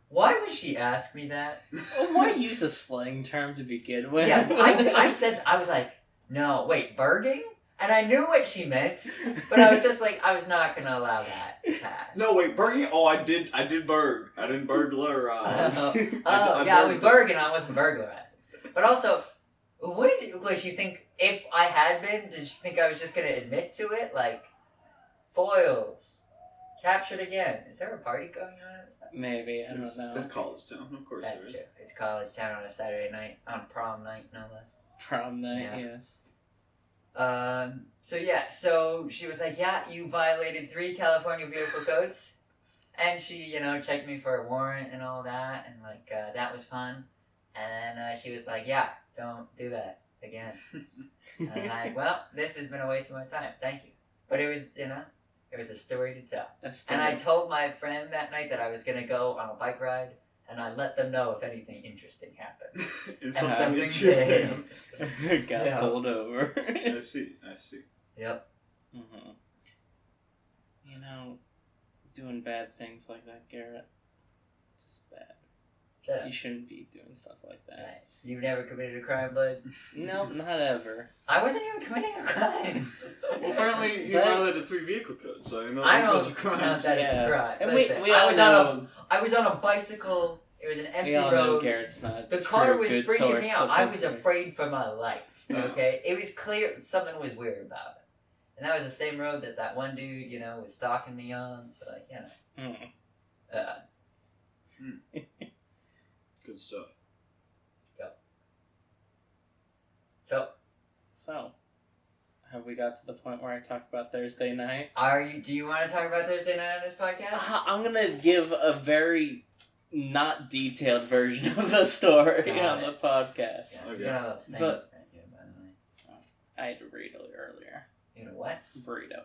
why would she ask me that? Well, why use a slang term to begin with? Yeah, I was like, no, wait, burging? And I knew what she meant, but I was just like, I was not going to allow that to pass. No, wait, burging? Oh, I did burg. I didn't burglarize. I was burging, I wasn't burglarizing. But also, was she think, if I had been, did she think I was just going to admit to it? Like, foils, captured again. Is there a party going on outside? Maybe, I don't know. It's college town, of course. That's true. It's college town on a Saturday night, on prom night, no less. Prom night, Yeah. yes. So she was like, yeah, you violated 3 California vehicle codes. And she, you know, checked me for a warrant and all that, and like, that was fun. And she was like, yeah, don't do that again. And I was like, well, this has been a waste of my time, thank you. But it was, you know, it was a story to tell. And I told my friend that night that I was going to go on a bike ride, and I let them know if anything interesting happened. And something something interesting. Got Yeah. pulled over. I see. Yep. Mm-hmm. You know, doing bad things like that, Garrett, just bad. Shut up. You shouldn't be doing stuff like that. Right. You've never committed a crime, bud? No, not ever. I wasn't even committing a crime. Well, apparently you But- violated 3 vehicle codes, so you know I those don't are crimes. count that as a crime. And Listen, we I all was know, I was on a bicycle. It was an empty we all know road. Garrett's not The a car true was good freaking source me out. of I was information. afraid for my life. Yeah. Okay, it was clear something was weird about it, and that was the same road that one dude, you know, was stalking me on. So like, you know, Mm. Good stuff. So, Have we got to the point where I talk about Thursday night? do you want to talk about Thursday night on this podcast? I'm gonna give a very not detailed version of the story Got on it. the podcast. Yeah, Okay. you know the thing But- right here, by the way. I had a burrito earlier. You know what? Burrito.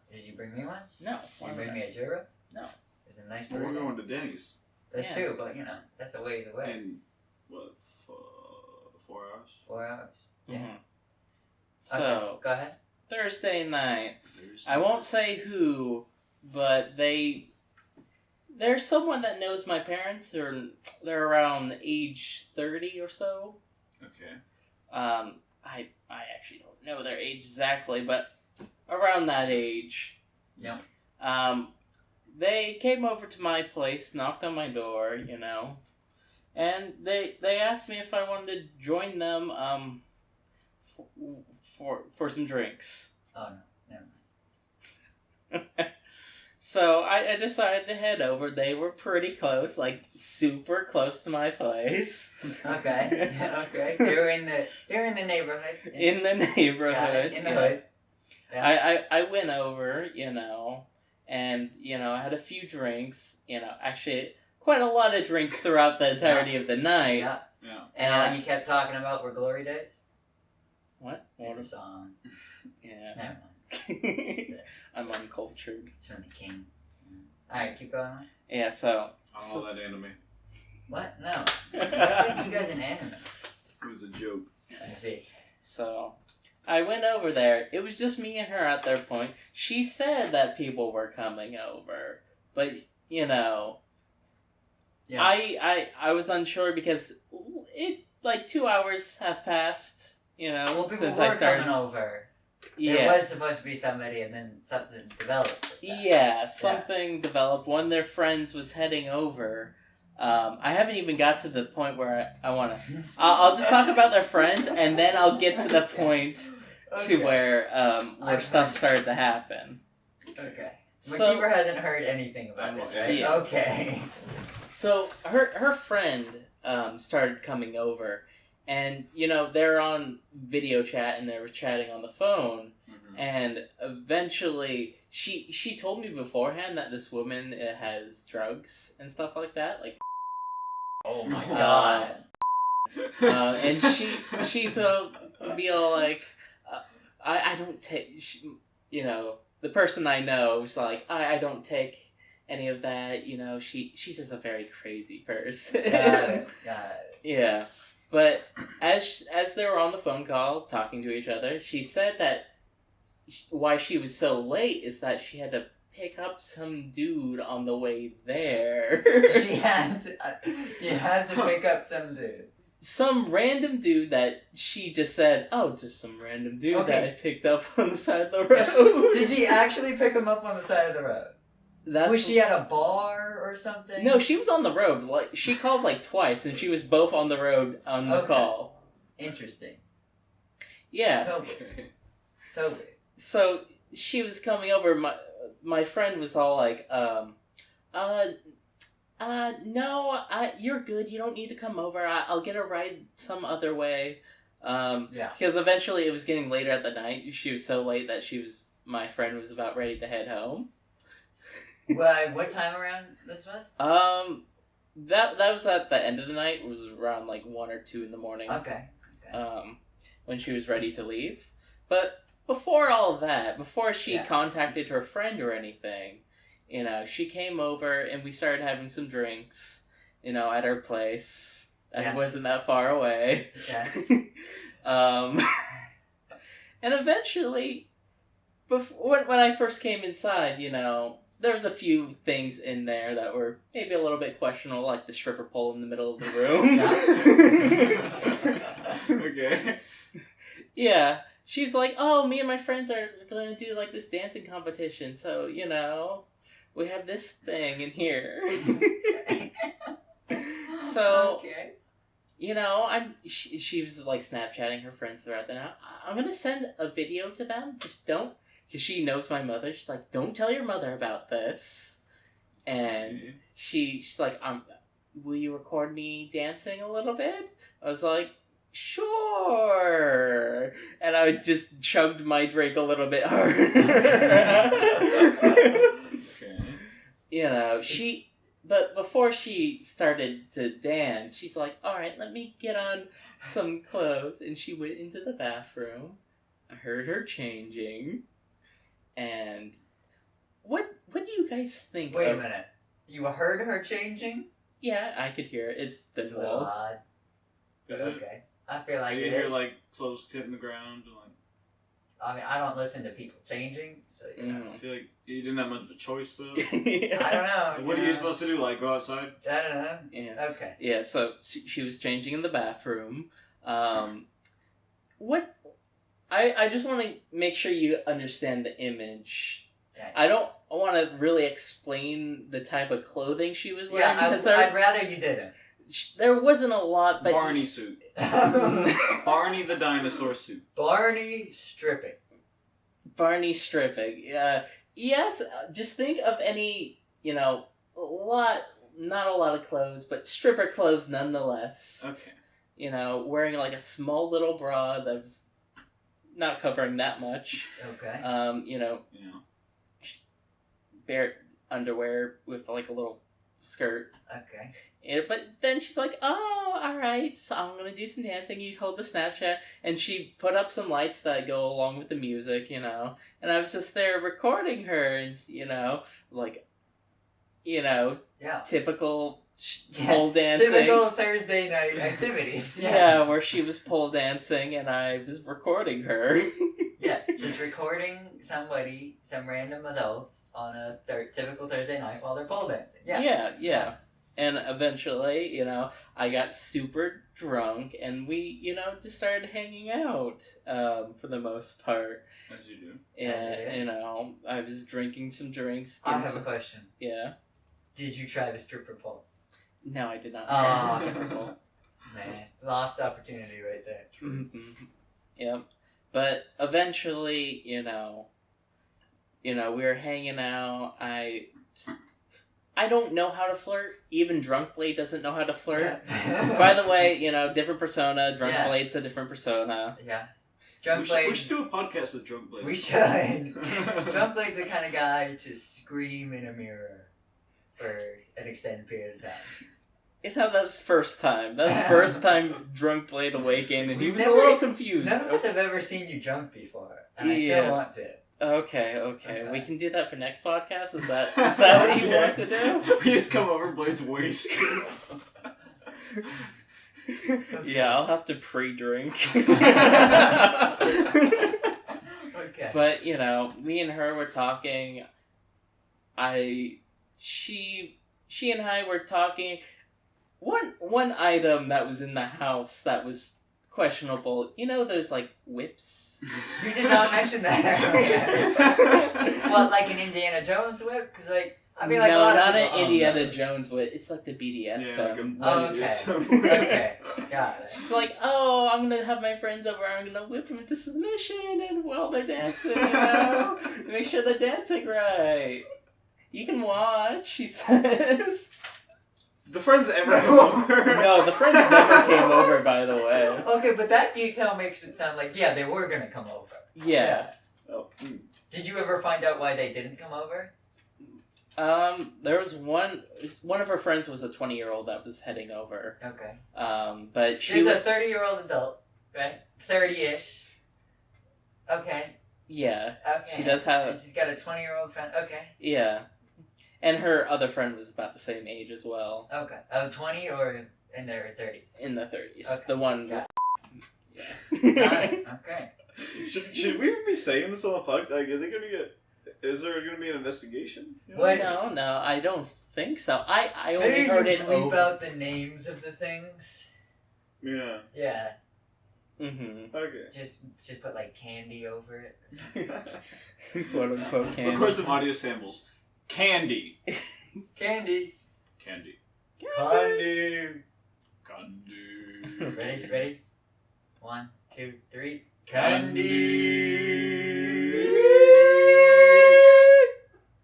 Did you bring me one? No. Did why you bring would me I? a churro? No. It's a nice Well, we're burrito. going to Denny's. That's Yeah. true, but you know, that's a ways away. In, what, 4 hours? 4 hours. Yeah. Mhm. So, Okay, go ahead. Thursday night. I won't say who, but there's someone that knows my parents, or they're around age 30 or so. Okay. I actually don't know their age exactly, but around that age. Yeah. They came over to my place, knocked on my door, you know, and they asked me if I wanted to join them for some drinks. Oh no, never mind. So I decided to head over. They were pretty close, like super close to my place. Okay, okay. They're in the neighborhood. In the Got neighborhood. it, in the yeah. hood. Yeah. I went over, you know, and, you know, I had a few drinks, you know, actually quite a lot of drinks throughout the entirety of the night. Yeah. Yeah. And all you kept talking about were glory days. What? It's a song. Yeah. Never mind. I'm uncultured. It's from the king. All right, keep going on. Yeah, so. I don't know that anime. What? No. What's with you guys in anime? It was a joke. I see. So, I went over there. It was just me and her at their point. She said that people were coming over, but, you know, Yeah. I was unsure because like 2 hours have passed, you know, Well, people since were I started. coming over. There was supposed to be somebody, and then something developed. Yeah, something developed. One of their friends was heading over. I haven't even got to the point where I want to... I'll just talk about their friends, and then I'll get to the point to where stuff started to happen. Okay. So, McKeever hasn't heard anything about this, right? Yeah. Okay. So her friend started coming over, and they're on video chat and they were chatting on the phone, and eventually she told me beforehand that this woman has drugs and stuff like that, like. Oh my god. And she's be all like, I don't take, the person I know was like, I don't take any of that, she's just a very crazy person. Got it. Yeah. But as they were on the phone call talking to each other, she said that why she was so late is that she had to pick up some dude on the way there. She had to pick up some dude. Some random dude that she just said, just some random dude that I picked up on the side of the road. Did she actually pick him up on the side of the road? Was she at a bar or something? No, she was on the road. Like, she called like twice, and she was both on the road on the call. Interesting. Yeah. So she was coming over. My friend was all like, no, you're good. You don't need to come over. I'll get a ride some other way. Because eventually it was getting later at the night. She was so late that my friend was about ready to head home. Well, what time around this was? That was at the end of the night. It was around like 1 or 2 in the morning. Okay. When she was ready to leave. But before all of that, before she contacted her friend or anything, she came over and we started having some drinks, at her place. It wasn't that far away. Yes. And eventually, when I first came inside, there was a few things in there that were maybe a little bit questionable, like the stripper pole in the middle of the room. Okay. Yeah. She's like, me and my friends are going to do like this dancing competition, so, we have this thing in here. So, she was like Snapchatting her friends throughout the night. I'm going to send a video to them, just don't. Because she knows my mother. She's like, don't tell your mother about this. And she's like, will you record me dancing a little bit? I was like, sure. And I just chugged my drink a little bit harder. But before she started to dance, she's like, all right, let me get on some clothes. And she went into the bathroom. I heard her changing. And what do you guys think? Wait a minute. You heard her changing? Yeah, I could hear it. It's the walls. Is okay. I feel like you hear like clothes hitting the ground. I mean, I don't listen to people changing, so I feel like you didn't have much of a choice though. Yeah. I don't know. What are you supposed to do? Like go outside? I don't know. Yeah. Okay. Yeah. So she was changing in the bathroom. What? I just want to make sure you understand the image. Yeah. I don't want to really explain the type of clothing she was wearing. Yeah, I'd rather you didn't. There wasn't a lot, but... Barney suit. Barney the dinosaur suit. Barney stripping. Barney stripping. Yes, just think of any, not a lot of clothes, but stripper clothes nonetheless. Okay. Wearing like a small little bra that was not covering that much. Okay. Bare underwear with like a little skirt. Okay. But then she's like, oh, alright, so I'm gonna do some dancing, you hold the Snapchat, and she put up some lights that go along with the music, and I was just there recording her, and, typical pole dancing. Typical Thursday night activities. Yeah, where she was pole dancing, and I was recording her. Yes, just recording some random adults on a typical Thursday night while they're pole dancing. Yeah. Yeah. And eventually, I got super drunk, and we, just started hanging out, for the most part. As you do. And, I was drinking some drinks. I have a question. Yeah. Did you try the stripper pole? No, I did not. Oh. Man, lost opportunity right there. Mm-hmm. Yep. But eventually, we were hanging out. I don't know how to flirt. Even Drunk Blade doesn't know how to flirt. Yeah. By the way, different persona. Drunk Yeah. Blade's a different persona. Yeah. Drunk Blade. We should do a podcast with Drunk Blade. We should. Drunk Blade's the kind of guy to scream in a mirror for an extended period of time. That was first time. That was first time Drunk Blade awakened, and he was a Never- little confused. None of us have ever seen you drunk before, and I still want to. Okay. We can do that for next podcast? Is that what you want to do? We just come over Blade's waist. Yeah, I'll have to pre-drink. Okay. But, me and her were talking. She and I were talking. One item that was in the house that was questionable. Those, whips? You did not mention that. What, like an Indiana Jones whip? Because, I feel like no, a lot of not an people own Indiana those. Jones whip. It's like the BDS. Okay. Okay. Got it. She's like, oh, I'm gonna have my friends over. I'm gonna whip them into submission, and while they're dancing, make sure they're dancing right. You can watch, she says. The friends ever come over? No, the friends never came over, by the way. Okay, but that detail makes it sound like, yeah, they were going to come over. Yeah. Oh. Did you ever find out why they didn't come over? There was one of her friends was a 20-year-old that was heading over. Okay. But she She's a 30-year-old adult, right? 30-ish. Okay. Yeah. Okay. She does have... And she's got a 20-year-old friend. Okay. Yeah. And her other friend was about the same age as well. Okay. Oh, 20 or in their 30s? In the 30s. Okay. The one... Got Yeah. Got it. Okay. Should we even be saying this on the podcast? Like, is there going to be an investigation? What? No, I don't think so. I only Maybe heard you it bleep over... out the names of the things. Yeah. Yeah. Mm-hmm. Okay. Just put candy over it. Quote unquote candy. Record some audio samples. Candy. Candy. Candy. Candy. Candy. Ready? 1, 2, 3. Candy.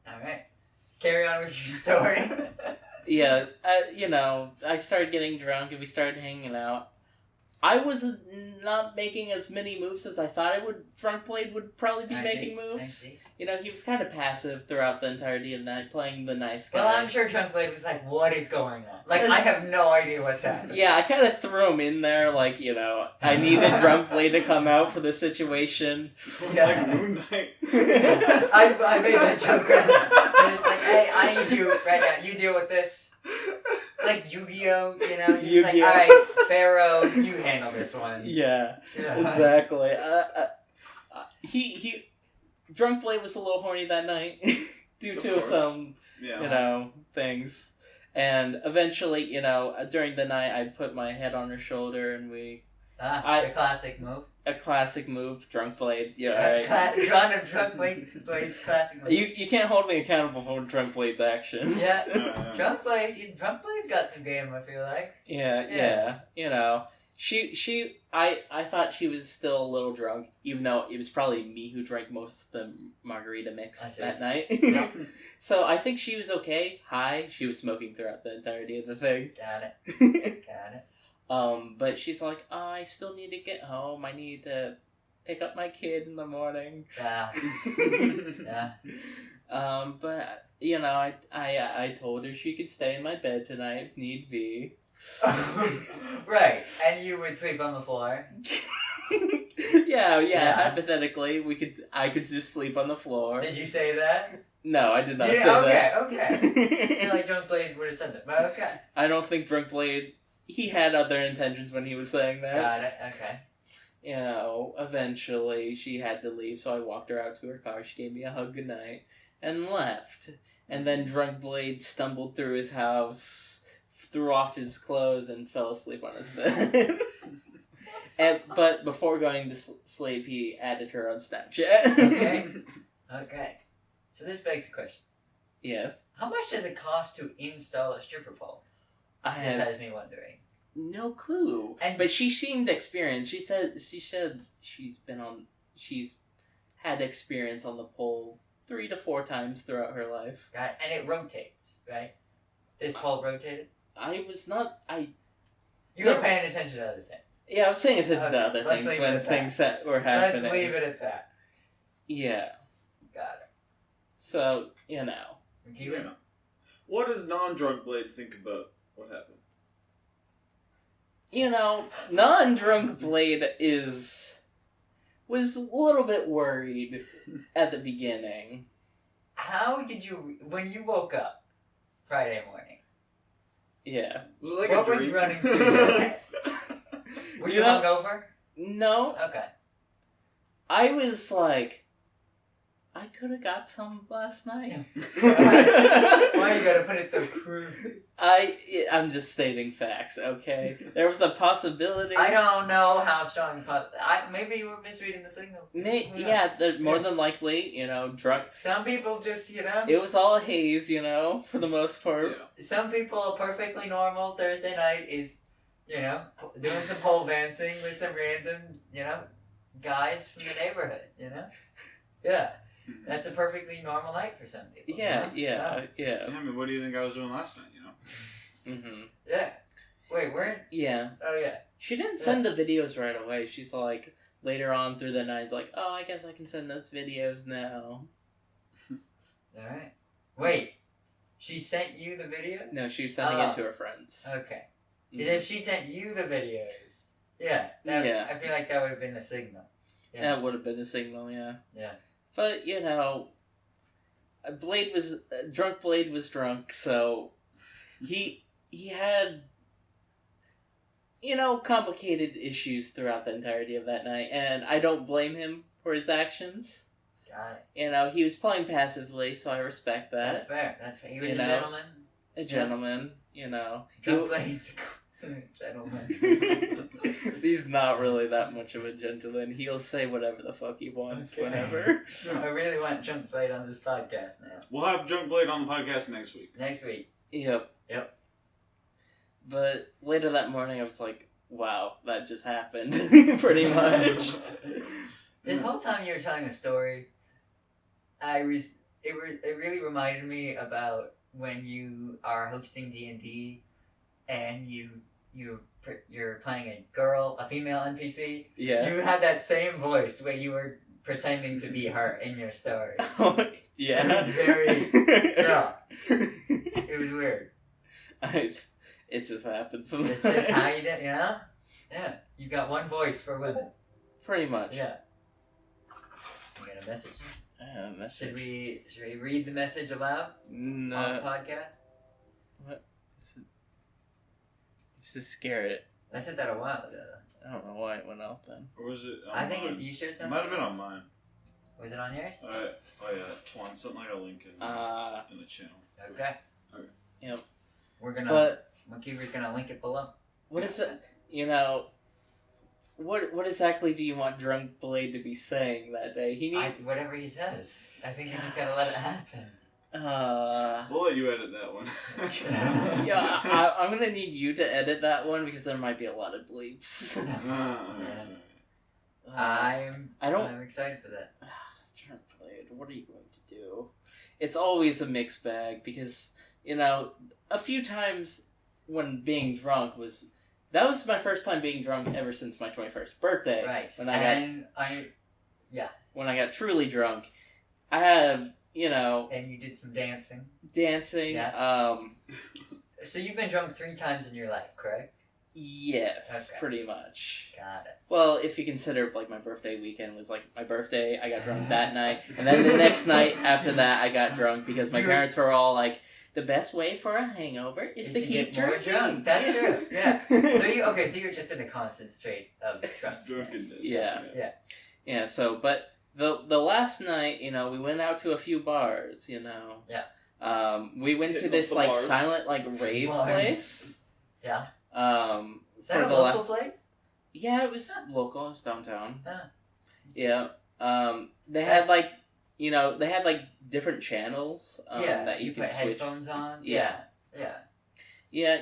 Alright. Carry on with your story. Yeah, I started getting drunk and we started hanging out. I was not making as many moves as I thought I would. Drunk Blade would probably be making moves. I see. He was kind of passive throughout the entirety of the night, playing the nice guy. Well, I'm sure Drunk Blade was like, what is going on? I have no idea what's happening. Yeah, I kind of threw him in there, I needed Drunk Blade to come out for the situation. It's like Moon Knight. I made that joke. It's like, hey, I need you right now. You deal with this. It's like Yu-Gi-Oh, You're Yu-Gi-Oh. like, alright, Pharaoh, you handle this one. Yeah, exactly. Drunk Blade was a little horny that night due to some, things. And eventually, during the night, I put my head on her shoulder and we... the classic move. A classic move, Drunk Blade. Yeah, Drunk Blade's classic move. You can't hold me accountable for Drunk Blade's actions. Yeah. Drunk Blade's got some game, I feel like. Yeah. I thought she was still a little drunk, even though it was probably me who drank most of the margarita mix that night. Yeah. So I think she was okay. High. She was smoking throughout the entirety of the thing. Got it. But she's like, oh, I still need to get home. I need to pick up my kid in the morning. Yeah. But I told her she could stay in my bed tonight if need be. Right, and you would sleep on the floor. Yeah. Hypothetically, I could just sleep on the floor. Did you say that? No, I did not say that. Okay. I feel like Drunk Blade would have said that, but okay. I don't think Drunk Blade. He had other intentions when he was saying that. Got it. Okay. Eventually she had to leave, so I walked her out to her car. She gave me a hug goodnight and left. And then Drunk Blade stumbled through his house, threw off his clothes and fell asleep on his bed. But before going to sleep, he added her on Snapchat. Okay. So this begs the question. Yes. How much does it cost to install a stripper pole? This has me wondering. No clue. But she seemed experienced. She said she's had experience on the pole 3 to 4 times throughout her life. Got it. And it rotates, right? This pole rotated? I was not. You were paying attention to other things. Yeah, I was paying attention to other things when things that were happening. Let's leave it at that. Yeah. Got it. So, you know. Yeah. What does non-drunk Blade think about what happened? You know, non-drunk Blade was a little bit worried at the beginning. How did you, when you woke up Friday morning? Yeah. Was it like what a was dream? running through your head? Were you hungover? No. Okay. I was like, I could have got some last night. Why you gotta put it so crude? I'm just stating facts, okay? There was a possibility. I don't know how strong. Maybe you were misreading the signals. More than likely, you know, drunk. Some people just, you know. It was all a haze, you know, for the most part. Yeah. Some people, perfectly normal Thursday night is, you know, doing some pole dancing with some random, you know, guys from the neighborhood, you know? Yeah. That's a perfectly normal night for some people. Yeah. Yeah, I mean, what do you think I was doing last night, you know? Mm-hmm. Yeah. Wait, where? Yeah. Oh, yeah. She didn't send the videos right away. She's like, later on through the night, like, oh, I guess I can send those videos now. Alright. Wait. She sent you the videos? No, she was sending it to her friends. Okay. Mm-hmm. If she sent you the videos, I feel like that would have been a signal. Yeah. That would have been a signal, yeah. Yeah. But, you know, drunk Blade was drunk, so he had, you know, complicated issues throughout the entirety of that night, and I don't blame him for his actions. Got it. You know, he was playing passively, so I respect that. That's fair. He was You a know, gentleman. A gentleman, you know. Drunk Blade, a gentleman. He's not really that much of a gentleman. He'll say whatever the fuck he wants whenever. I really want Drunk Blade on this podcast now. We'll have Drunk Blade on the podcast next week. Next week. Yep. But later that morning, I was like, wow, that just happened. Pretty much. This whole time you were telling the story, it really reminded me about when you are hosting D&D and you're playing a female NPC. Yeah. You had that same voice when you were pretending to be her in your story. Yeah. It was very, it was weird. It just happens sometimes. It's just how you did, you know? Yeah. You got one voice for women. Pretty much. Yeah. We got a message. Should we read the message aloud No. on the podcast? What? This is Garrett. I said that a while ago. I don't know why it went out then. Or was it on I think mine? you sure It said might have been something on mine. Was it on yours? Oh yeah, Twan, something like a link in the channel. Okay. Yep. We're gonna. But McKeever's gonna link it below. what is it? You know, what exactly do you want Drunk Blade to be saying that day? Whatever he says. I think we just gotta let it happen. We'll let you edit that one. Yeah, I'm gonna need you to edit that one because there might be a lot of bleeps. I'm excited for that. Drunk Blade, what are you going to do? It's always a mixed bag because, you know, a few times when being drunk that was my first time being drunk ever since my 21st birthday. Right. When I got truly drunk, I had, you know... And you did some dancing. Yeah. So you've been drunk 3 times in your life, correct? Yes, pretty much. Got it. Well, if you consider, like, my birthday weekend was, like, my birthday, I got drunk that night, and then the next night after that, I got drunk because my parents were all like, the best way for a hangover is to keep get more drinking. That's true, yeah. So you're just in a constant state of drunkenness. Yeah, so, but the last night, you know, we went out to a few bars, you know. Yeah. We went to this, like, silent, like, rave place. Yeah. Is that a local place? Yeah, it was local. It was downtown. Ah. Yeah. They had like, they had like different channels. That you could put switch. headphones on. Yeah. Yeah.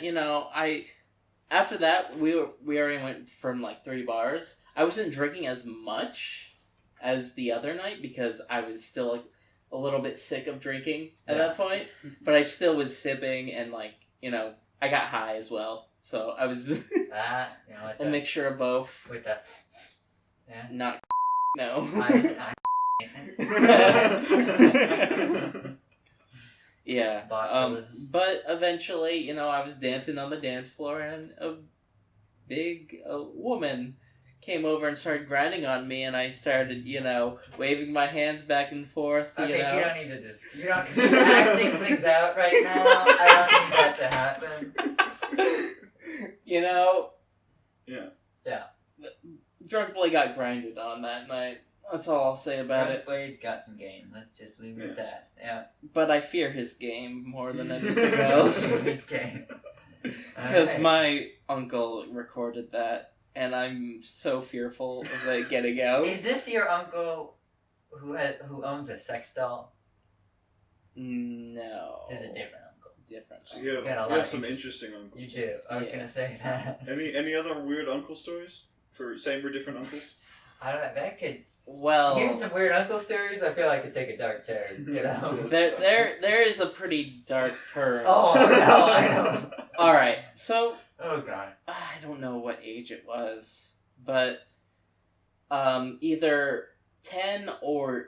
After that we already went from like 3 bars. I wasn't drinking as much as the other night because I was still like a little bit sick of drinking at that point, but I still was sipping and like, I got high as well. So I was a mixture of both. With that. Yeah. Not no. Yeah. But eventually, I was dancing on the dance floor and a big woman came over and started grinding on me, and I started, waving my hands back and forth. Okay, you don't need to just acting things out right now. I don't need that to happen. Yeah. Drunk Blade got grinded on that night. That's all I'll say about Drunk it. Blade's got some game. Let's just leave it at that. Yeah. But I fear his game more than anything else. His game. Because my uncle recorded that, and I'm so fearful of it getting out. Is this your uncle who owns a sex doll? No. This is a different uncle. Different. So you have some interesting uncles. You do. I was gonna say that. Any other weird uncle stories for same or different uncles? I don't know. That could. Well, hearing some weird uncle stories, I feel like it could take a dark turn. There is a pretty dark turn. Oh no, I know. All right, so. Oh god. I don't know what age it was, but either 10 or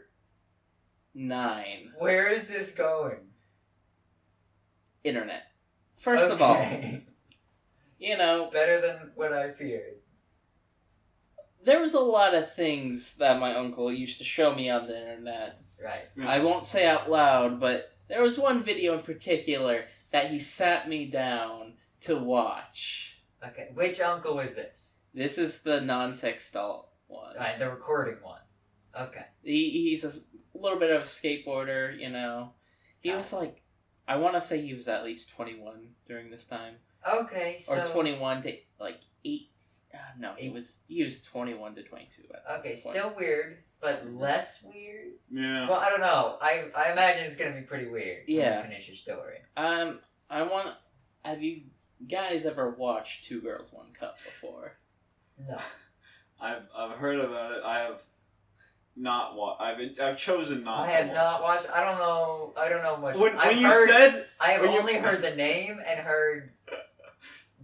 9. Where is this going? Internet. First of all, better than what I feared. There was a lot of things that my uncle used to show me on the internet. Right. I won't say out loud, but there was one video in particular that he sat me down to watch. Okay, which uncle was this? This is the non-sex doll one. Right, the recording one. Okay. He's a little bit of a skateboarder, He was like, I want to say he was at least 21 during this time. Okay, so... Or 21 to, like, 8. No, he was 21 to 22. Okay, still weird, but less weird? Yeah. Well, I don't know. I imagine it's going to be pretty weird when you finish your story. Have you guys ever watched Two Girls, One Cup before? No. I've heard about it. I have not watched. I've chosen not. I have not watched. I don't know much. I have only heard the name and heard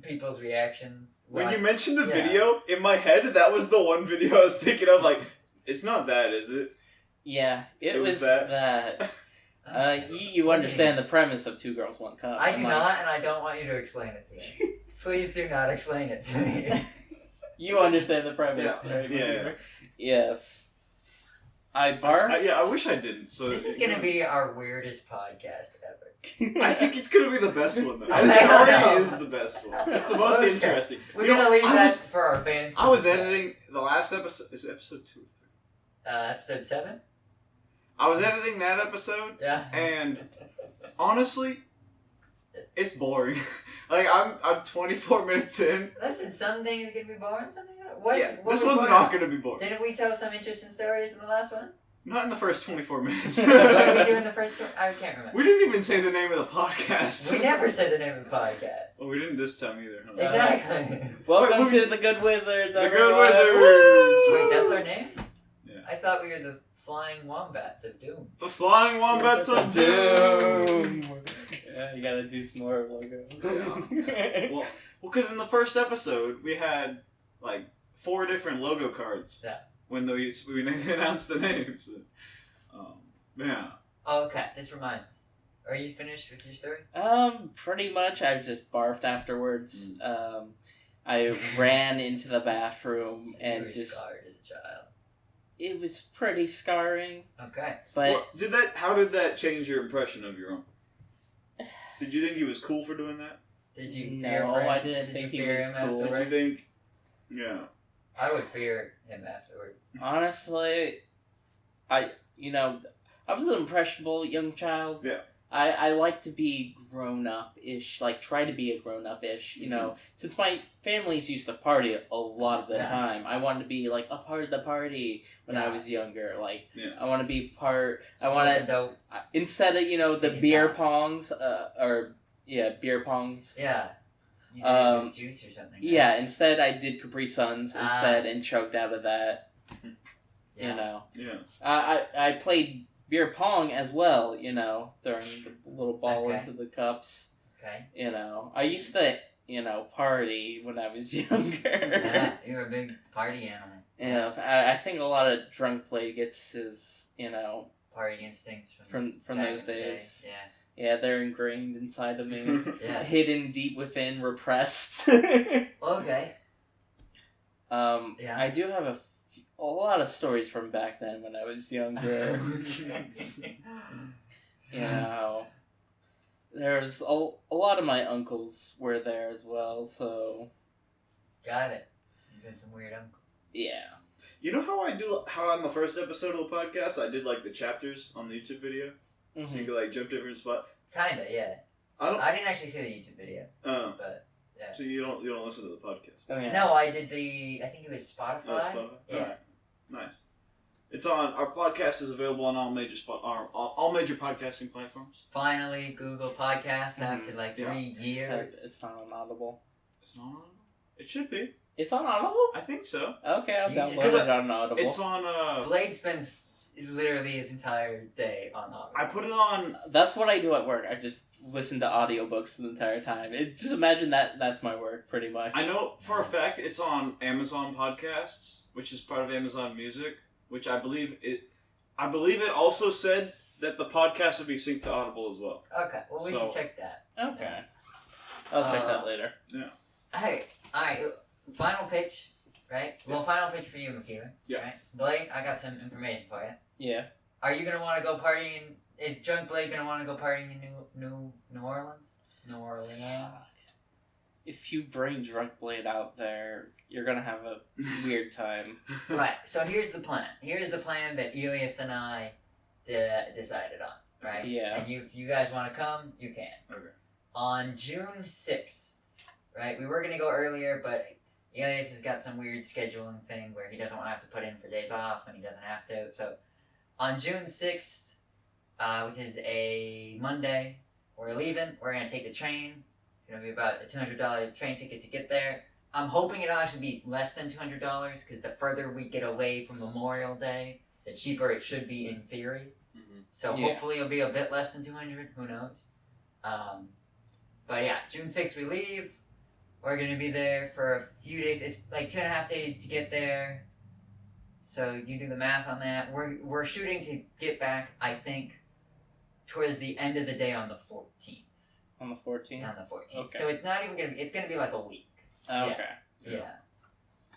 people's reactions. When you mentioned the video, in my head, that was the one video I was thinking of. Like, it's not that, is it? Yeah, it was that. You understand the premise of Two Girls, One Cup. I do not, and I don't want you to explain it to me. Please do not explain it to me. You understand the premise, right? Yeah. Yes. I barfed. I wish I didn't. So this is gonna be our weirdest podcast ever. I think it's gonna be the best one, though. It already already is the best one. It's the most interesting. We're gonna leave that for our fans. I was editing the last episode. Is it episode 2 or 3? Episode 7? I was editing that episode. Yeah. And honestly, it's boring. Like, I'm 24 minutes in. Listen, some things are gonna be boring, some things aren't. This one's not gonna be boring. Didn't we tell some interesting stories in the last one? Not in the first 24 minutes. What did we do in the first one? I can't remember. We didn't even say the name of the podcast. We never said the name of the podcast. Well, we didn't this time either, huh? Exactly. Welcome to the Good Wizards, The everyone. Good Wizards! Wait, that's our name? Yeah. I thought we were the Flying Wombats of Doom. The Flying Wombats of Doom! Yeah, you gotta do some more logo. Yeah. Well, because in the first episode, we had, like, 4 different logo cards. Yeah. When we announced the names. Yeah. Oh, okay, this reminds me. Are you finished with your story? Pretty much. I just barfed afterwards. I ran into the bathroom So and you were just scarred as a child. It was pretty scarring. Okay. But how did that change your impression of your uncle? Did you think he was cool for doing that? Did you No, fear for him? I didn't think he was him cool. afterwards? Did you think? Yeah. I would fear him afterwards. honestly, I was an impressionable young child. Yeah. I like to be grown-up-ish, like, try to be a grown-up-ish, you know. Since my families used to party a lot of the time, I wanted to be, like, a part of the party when I was younger. Like, I want to be part... I want to... Instead of, you know, the beer pongs, beer pongs. Yeah. You did juice or something. Right? Yeah, instead I did Capri Suns and choked out of that. Yeah. You know. Yeah. I played beer pong as well, you know, throwing the little ball into the cups. Okay. You know, I used to, you know, party when I was younger. Yeah, you were a big party animal. Yeah, I think a lot of drunk play gets his, you know, party instincts from those days. Yeah. Yeah, they're ingrained inside of me. Yeah. Hidden deep within, repressed. Okay. I do have a lot of stories from back then when I was younger. You know, there's a lot of my uncles were there as well, so... Got it. You got some weird uncles. Yeah. You know how on the first episode of the podcast, I did, like, the chapters on the YouTube video? Mm-hmm. So you could, like, jump to different spots? Kinda, yeah. I didn't actually see the YouTube video. But, yeah. So you don't listen to the podcast? Oh, yeah. No, I did I think it was Spotify. Oh, Spotify? Yeah. Right. Nice. It's on, our podcast is available on all major podcasting platforms. Finally, Google Podcasts after, like, 3 years. It's not on Audible. It's not on Audible? It should be. It's on Audible? I think so. Okay, I'll download it on Audible. It's on, Blade spends literally his entire day on Audible. I put it on... That's what I do at work. I just listen to audiobooks the entire time. Just imagine that's my work, pretty much. I know for a fact it's on Amazon Podcasts, which is part of Amazon Music, which I believe it also said that the podcast would be synced to Audible as well. Okay, well, we should check that. Okay. Yeah. I'll check that later. Yeah. Hey, alright, final pitch, right? Yeah. Well, final pitch for you, McKeever. Yeah. Right? Blade, I got some information for you. Yeah. Are you going to want to go partying? Is Drunk Blade going to want to go partying in New Orleans? New Orleans? If you bring Drunk Blade out there, you're going to have a weird time. Right, so here's the plan. Here's the plan that Elias and I decided on, right? Yeah. And if you guys want to come, you can. Okay. On June 6th, right? We were going to go earlier, but Elias has got some weird scheduling thing where he doesn't want to have to put in for days off when he doesn't have to. So on June 6th, which is a Monday, we're leaving. We're going to take the train. It's going to be about a $200 train ticket to get there. I'm hoping it'll actually be less than $200 because the further we get away from Memorial Day, the cheaper it should be in theory. Mm-hmm. So hopefully it'll be a bit less than $200. Who knows? But yeah, June 6th we leave. We're going to be there for a few days. It's like 2.5 days to get there. So you do the math on that. We're shooting to get back, I think, towards the end of the day on the 14th. On the 14th? On the 14th. Okay. So it's not even going to be... It's going to be like a week. Okay. Yeah.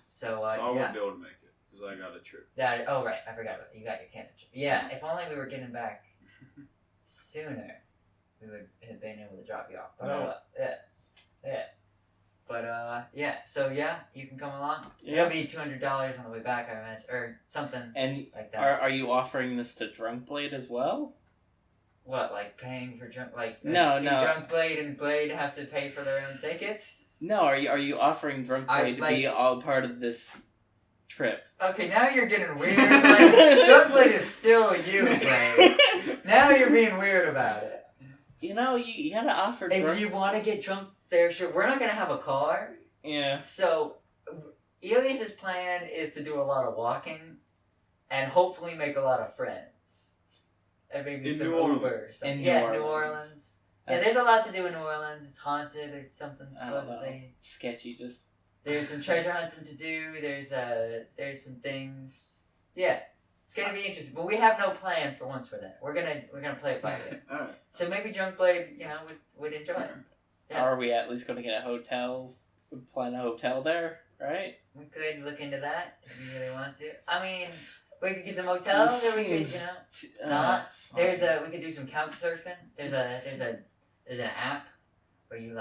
So, I won't be able to make it, because I got a trip. Oh, right. I forgot about it. You got your camping trip. Yeah, if only we were getting back sooner, we would have been able to drop you off. But yeah. But, yeah. So, yeah, you can come along. Yeah. It'll be $200 on the way back, I imagine. Or something like that. Are you offering this to Drunk Blade as well? What, like paying for Drunk... Like, no. Drunk Blade and Blade have to pay for their own tickets? No, are you offering Drunk Blade to be all part of this trip? Okay, now you're getting weird. Like, Drunk Blade is still you, Blade. Now you're being weird about it. You know, you gotta offer If you want to get drunk there, sure. We're not gonna have a car. Yeah. So, Elias's plan is to do a lot of walking and hopefully make a lot of friends. And maybe some Uber or something. New Orleans. Yeah, there's a lot to do in New Orleans. It's haunted or something, supposedly. Sketchy, just... There's some treasure hunting to do. There's some things. Yeah. It's gonna be interesting. But we have no plan for once for that. We're gonna play it by ear. Alright. So maybe Drunk Blade, would enjoy it. Yeah. Are we at least gonna get plan a hotel there, right? We could look into that if we really want to. I mean, we could get some hotels, or we could, we could do some couch surfing. There's an app where you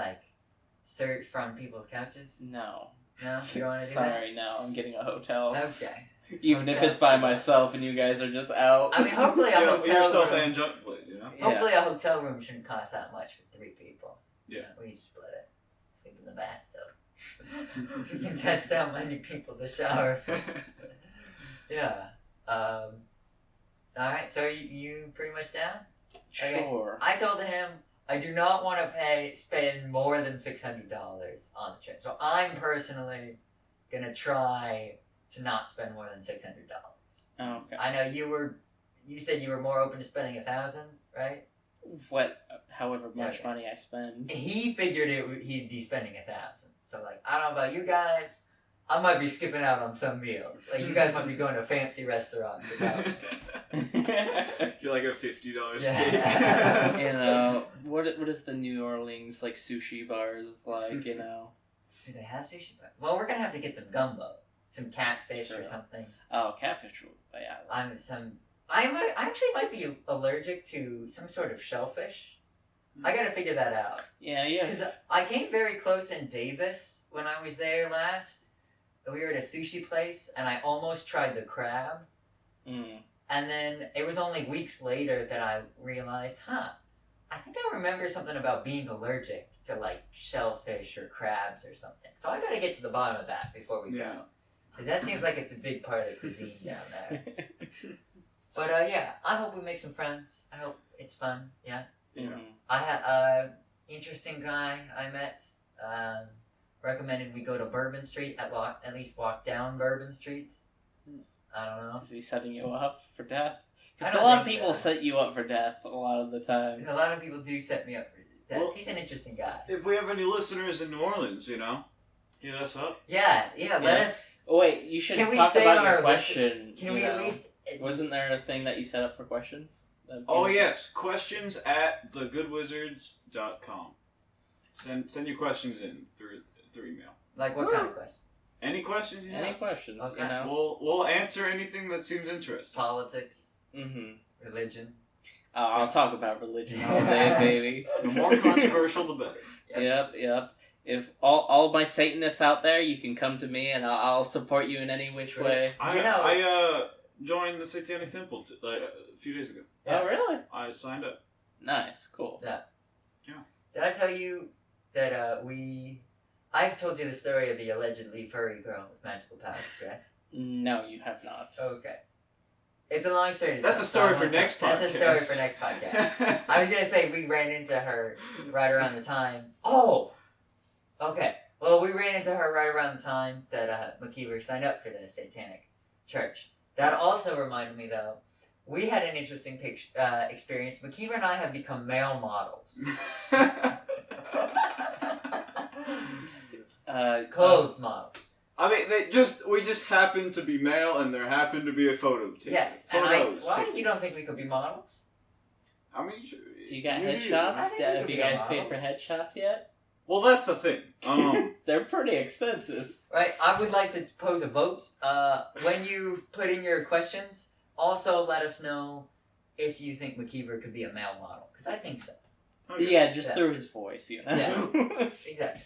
search from people's couches. No, you want to do that? Sorry, no. I'm getting a hotel. Okay. Even if it's by myself and you guys are just out. I mean, hopefully a hotel yourself room. and Drunk Blade, you know? Hopefully a hotel room shouldn't cost that much for 3 people. Yeah. We just split it. Sleep in the bathtub. We can test how many people the shower fits. Yeah. Alright, so you pretty much down? Okay. Sure. I told him I do not want to spend more than $600 on the trip. So I'm personally gonna try to not spend more than $600. Oh, okay. I know you said you were more open to spending $1,000, right? However much Okay. money I spend. He figured he'd be spending $1,000. So like, I don't know about you guys, I might be skipping out on some meals. Like you guys might be going to fancy restaurants. You're like a $50 Yeah. steak. You know, what is the New Orleans like sushi bars like? You know. Do they have sushi? Well, we're gonna have to get some gumbo, some catfish or something. Oh, catfish. Yeah. I actually might be allergic to some sort of shellfish. I gotta figure that out. Yeah. Because I came very close in Davis when I was there last. We were at a sushi place, and I almost tried the crab. Mm. And then it was only weeks later that I realized, I think I remember something about being allergic to like shellfish or crabs or something. So I gotta get to the bottom of that before we go. Because that seems like it's a big part of the cuisine down there. But yeah, I hope we make some friends. I hope it's fun. Yeah. Mm-hmm. I had interesting guy I met. Recommended we go to Bourbon Street at least walk down Bourbon Street. I don't know. Is he setting you up for death? I Because don't a lot of think people so. set you up for death a lot of the time. A lot of people do set me up for death. Well, He's an interesting guy. If we have any listeners in New Orleans, hit us up. Yeah. Let us. Oh wait, you should Can we talk stay about on your our list? question. Can we at least? Wasn't there a thing that you set up for questions? Oh yes, questions at thegoodwizards.com. Send your questions in through email. Like what kind of questions? Any questions you have? Any questions? Okay. You know. We'll answer anything that seems interesting. Politics, Mm-hmm. religion. I'll talk about religion all day, baby. The more controversial, the better. Yep. If all my Satanists out there, you can come to me and I'll support you in any which way. I joined the Satanic Temple a few days ago. Yeah. Oh, really? I signed up. Nice. Cool. Yeah. Yeah. Did I tell you that I've told you the story of the allegedly furry girl with magical powers, correct? No, you have not. Okay. It's a long story. That's a story for next podcast. That's a story for next podcast. I was going to say we ran into her right around the time. Oh! Okay. Well, we ran into her right around the time that McKeever signed up for the Satanic Church. That also reminded me, though, we had an interesting experience. McKeever and I have become male models. Clothed models. I mean, we just happened to be male, and there happened to be a photo taken. Yes. Photos Why? taken. You don't think we could be models? I mean, Do you got I headshots? think we Have could you be a guys paid model. for headshots yet? Well, that's the thing. They're pretty expensive. Right. I would like to pose a vote. When you put in your questions, also let us know if you think McKeever could be a male model, because I think so. Okay. Yeah, just Yeah. through his voice, you know. Yeah. Exactly.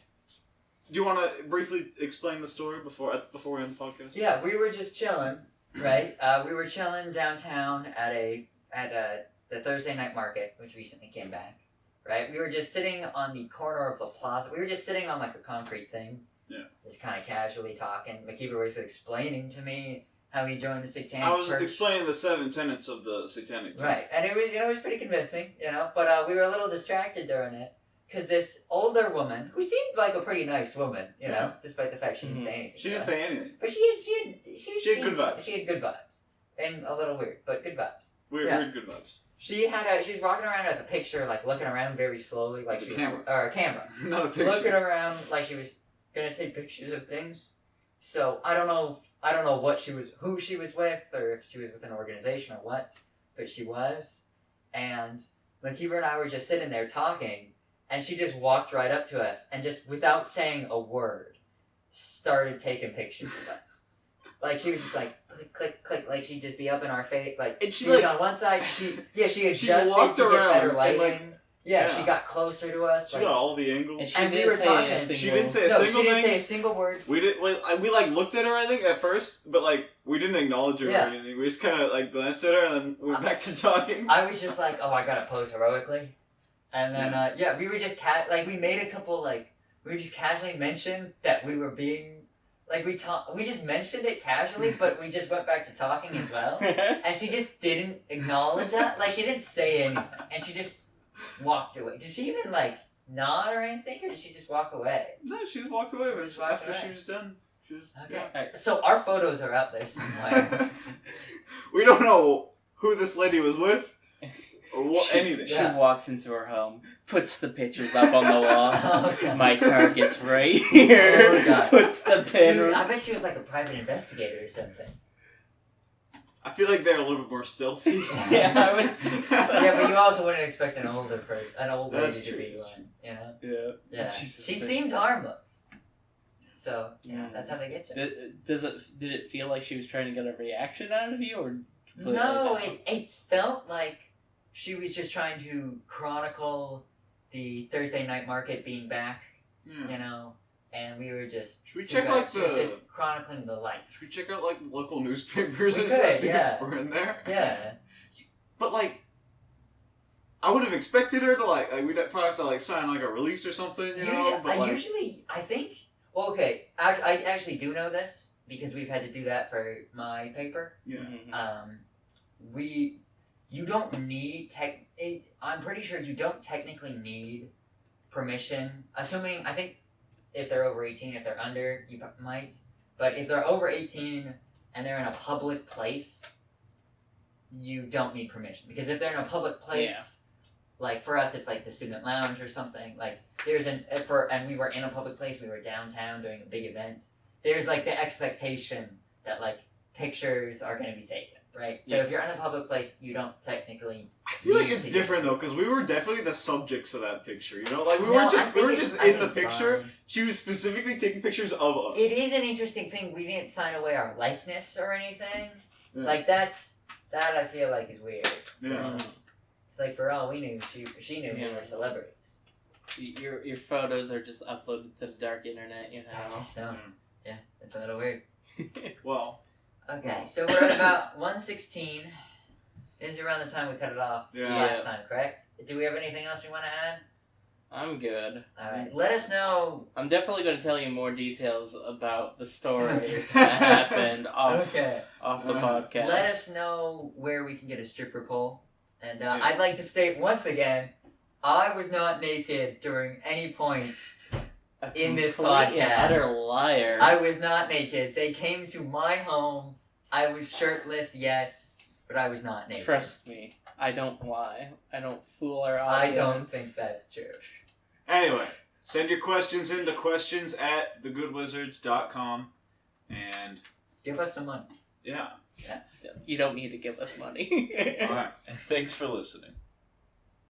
Do you want to briefly explain the story before we end the podcast? Yeah, we were just chilling, right? We were chilling downtown at the Thursday night market, which recently came back. Right? We were just sitting on the corner of the plaza. We were just sitting on like a concrete thing. Yeah. Just kind of casually talking. McKeever was explaining to me how he joined the Satanic I was Church. explaining the 7 tenets of the Satanic Temple. Right, and it was, it was pretty convincing, but we were a little distracted during it, because this older woman, who seemed like a pretty nice woman, despite the fact she didn't say anything. She to didn't us. say anything. But she She had good vibes. She had good vibes. And a little weird, but good vibes. Weird good vibes. She's walking around with a picture, like looking around very slowly, like With she a camera. or a camera. Not a picture. Looking around like she was gonna take pictures of things. So I don't know who she was with, or if she was with an organization or what, but she was. And McKeever and I were just sitting there talking, and she just walked right up to us and just, without saying a word, started taking pictures of us. Like, she was just like, click, click, click, like she'd just be up in our face, like, And she was like- on one side, she adjusted walked to get around better and, lighting. like, Yeah, Yeah. she got closer to us. She like, got all the angles. And we were talking. She didn't say a no, single she didn't thing. say a single word. We did. We like looked at her, I think, at first, but like we didn't acknowledge her Yeah. or anything. We just kind of like glanced at her and then went back to talking. I was just like, oh, I gotta pose heroically, and then we were just we made a couple we just casually mentioned that we were being we just mentioned it casually, but we just went back to talking as well, and she just didn't acknowledge it. Like she didn't say anything, and she just walked away. Did she even nod or anything, or did she just walk away? No, she just walked away Just walked after away. she was done. She was, Okay. yeah. So our photos are out there somewhere. We don't know who this lady was with or what anything. She Yeah. walks into her home, puts the pictures up on the wall. Oh, God. My target's right here. Oh, God. Puts the pin. Dude, I bet she was like a private investigator or something. I feel like they're a little bit more stealthy. Yeah, I would. Yeah, but you also wouldn't expect an old lady That's to true, be that's one, you know? Yeah. Yeah. Jesus She Christ. seemed harmless. So, that's how they get you. Did it feel like she was trying to get a reaction out of you, or completely No, no? it felt like she was just trying to chronicle the Thursday night market being back, Yeah. you know? And we were just... Should we two check guys- like she was the? just chronicling the life. Should we check out like local newspapers We and stuff? could, See yeah. if we're in there. Yeah. But I would have expected her to we'd probably have to sign a release or something, you know. But I think. Well, okay. I actually do know this because we've had to do that for my paper. yeah. Mhm. You don't need I'm pretty sure you don't technically need permission. Assuming, I think if they're over 18, if they're under, you might. But if they're over 18 and they're in a public place, you don't need permission. Because if they're in a public place, for us, it's the student lounge or something. And we were in a public place, we were downtown doing a big event. There's the expectation that pictures are going to be taken, right? So if you're in a public place, you don't technically. I feel like it's to different though, because we were definitely the subjects of that picture. You know, we No, weren't just I think in the it's picture. fine. She was specifically taking pictures of us. It is an interesting thing. We didn't sign away our likeness or anything. Yeah. That I feel like is weird. Yeah. It's for all we knew, she knew we were celebrities. Your photos are just uploaded to the dark internet, you know. So, yeah, it's a little weird. Well. Okay, so we're at about 1:16. This is around the time we cut it off last time, correct? Do we have anything else we want to add? I'm good. Alright, let us know. I'm definitely going to tell you more details about the story that happened off the podcast. Let us know where we can get a stripper pole. And I'd like to state once again, I was not naked during any point in this Complete and podcast. utter liar. I was not naked. They came to my home. I was shirtless, yes, but I was not naked. Trust me, I don't lie. I don't fool our I audience. don't think that's true. Anyway, send your questions in to questions@thegoodwizards.com, and Give us some money. yeah. You don't need to give us money. All right, and thanks for listening.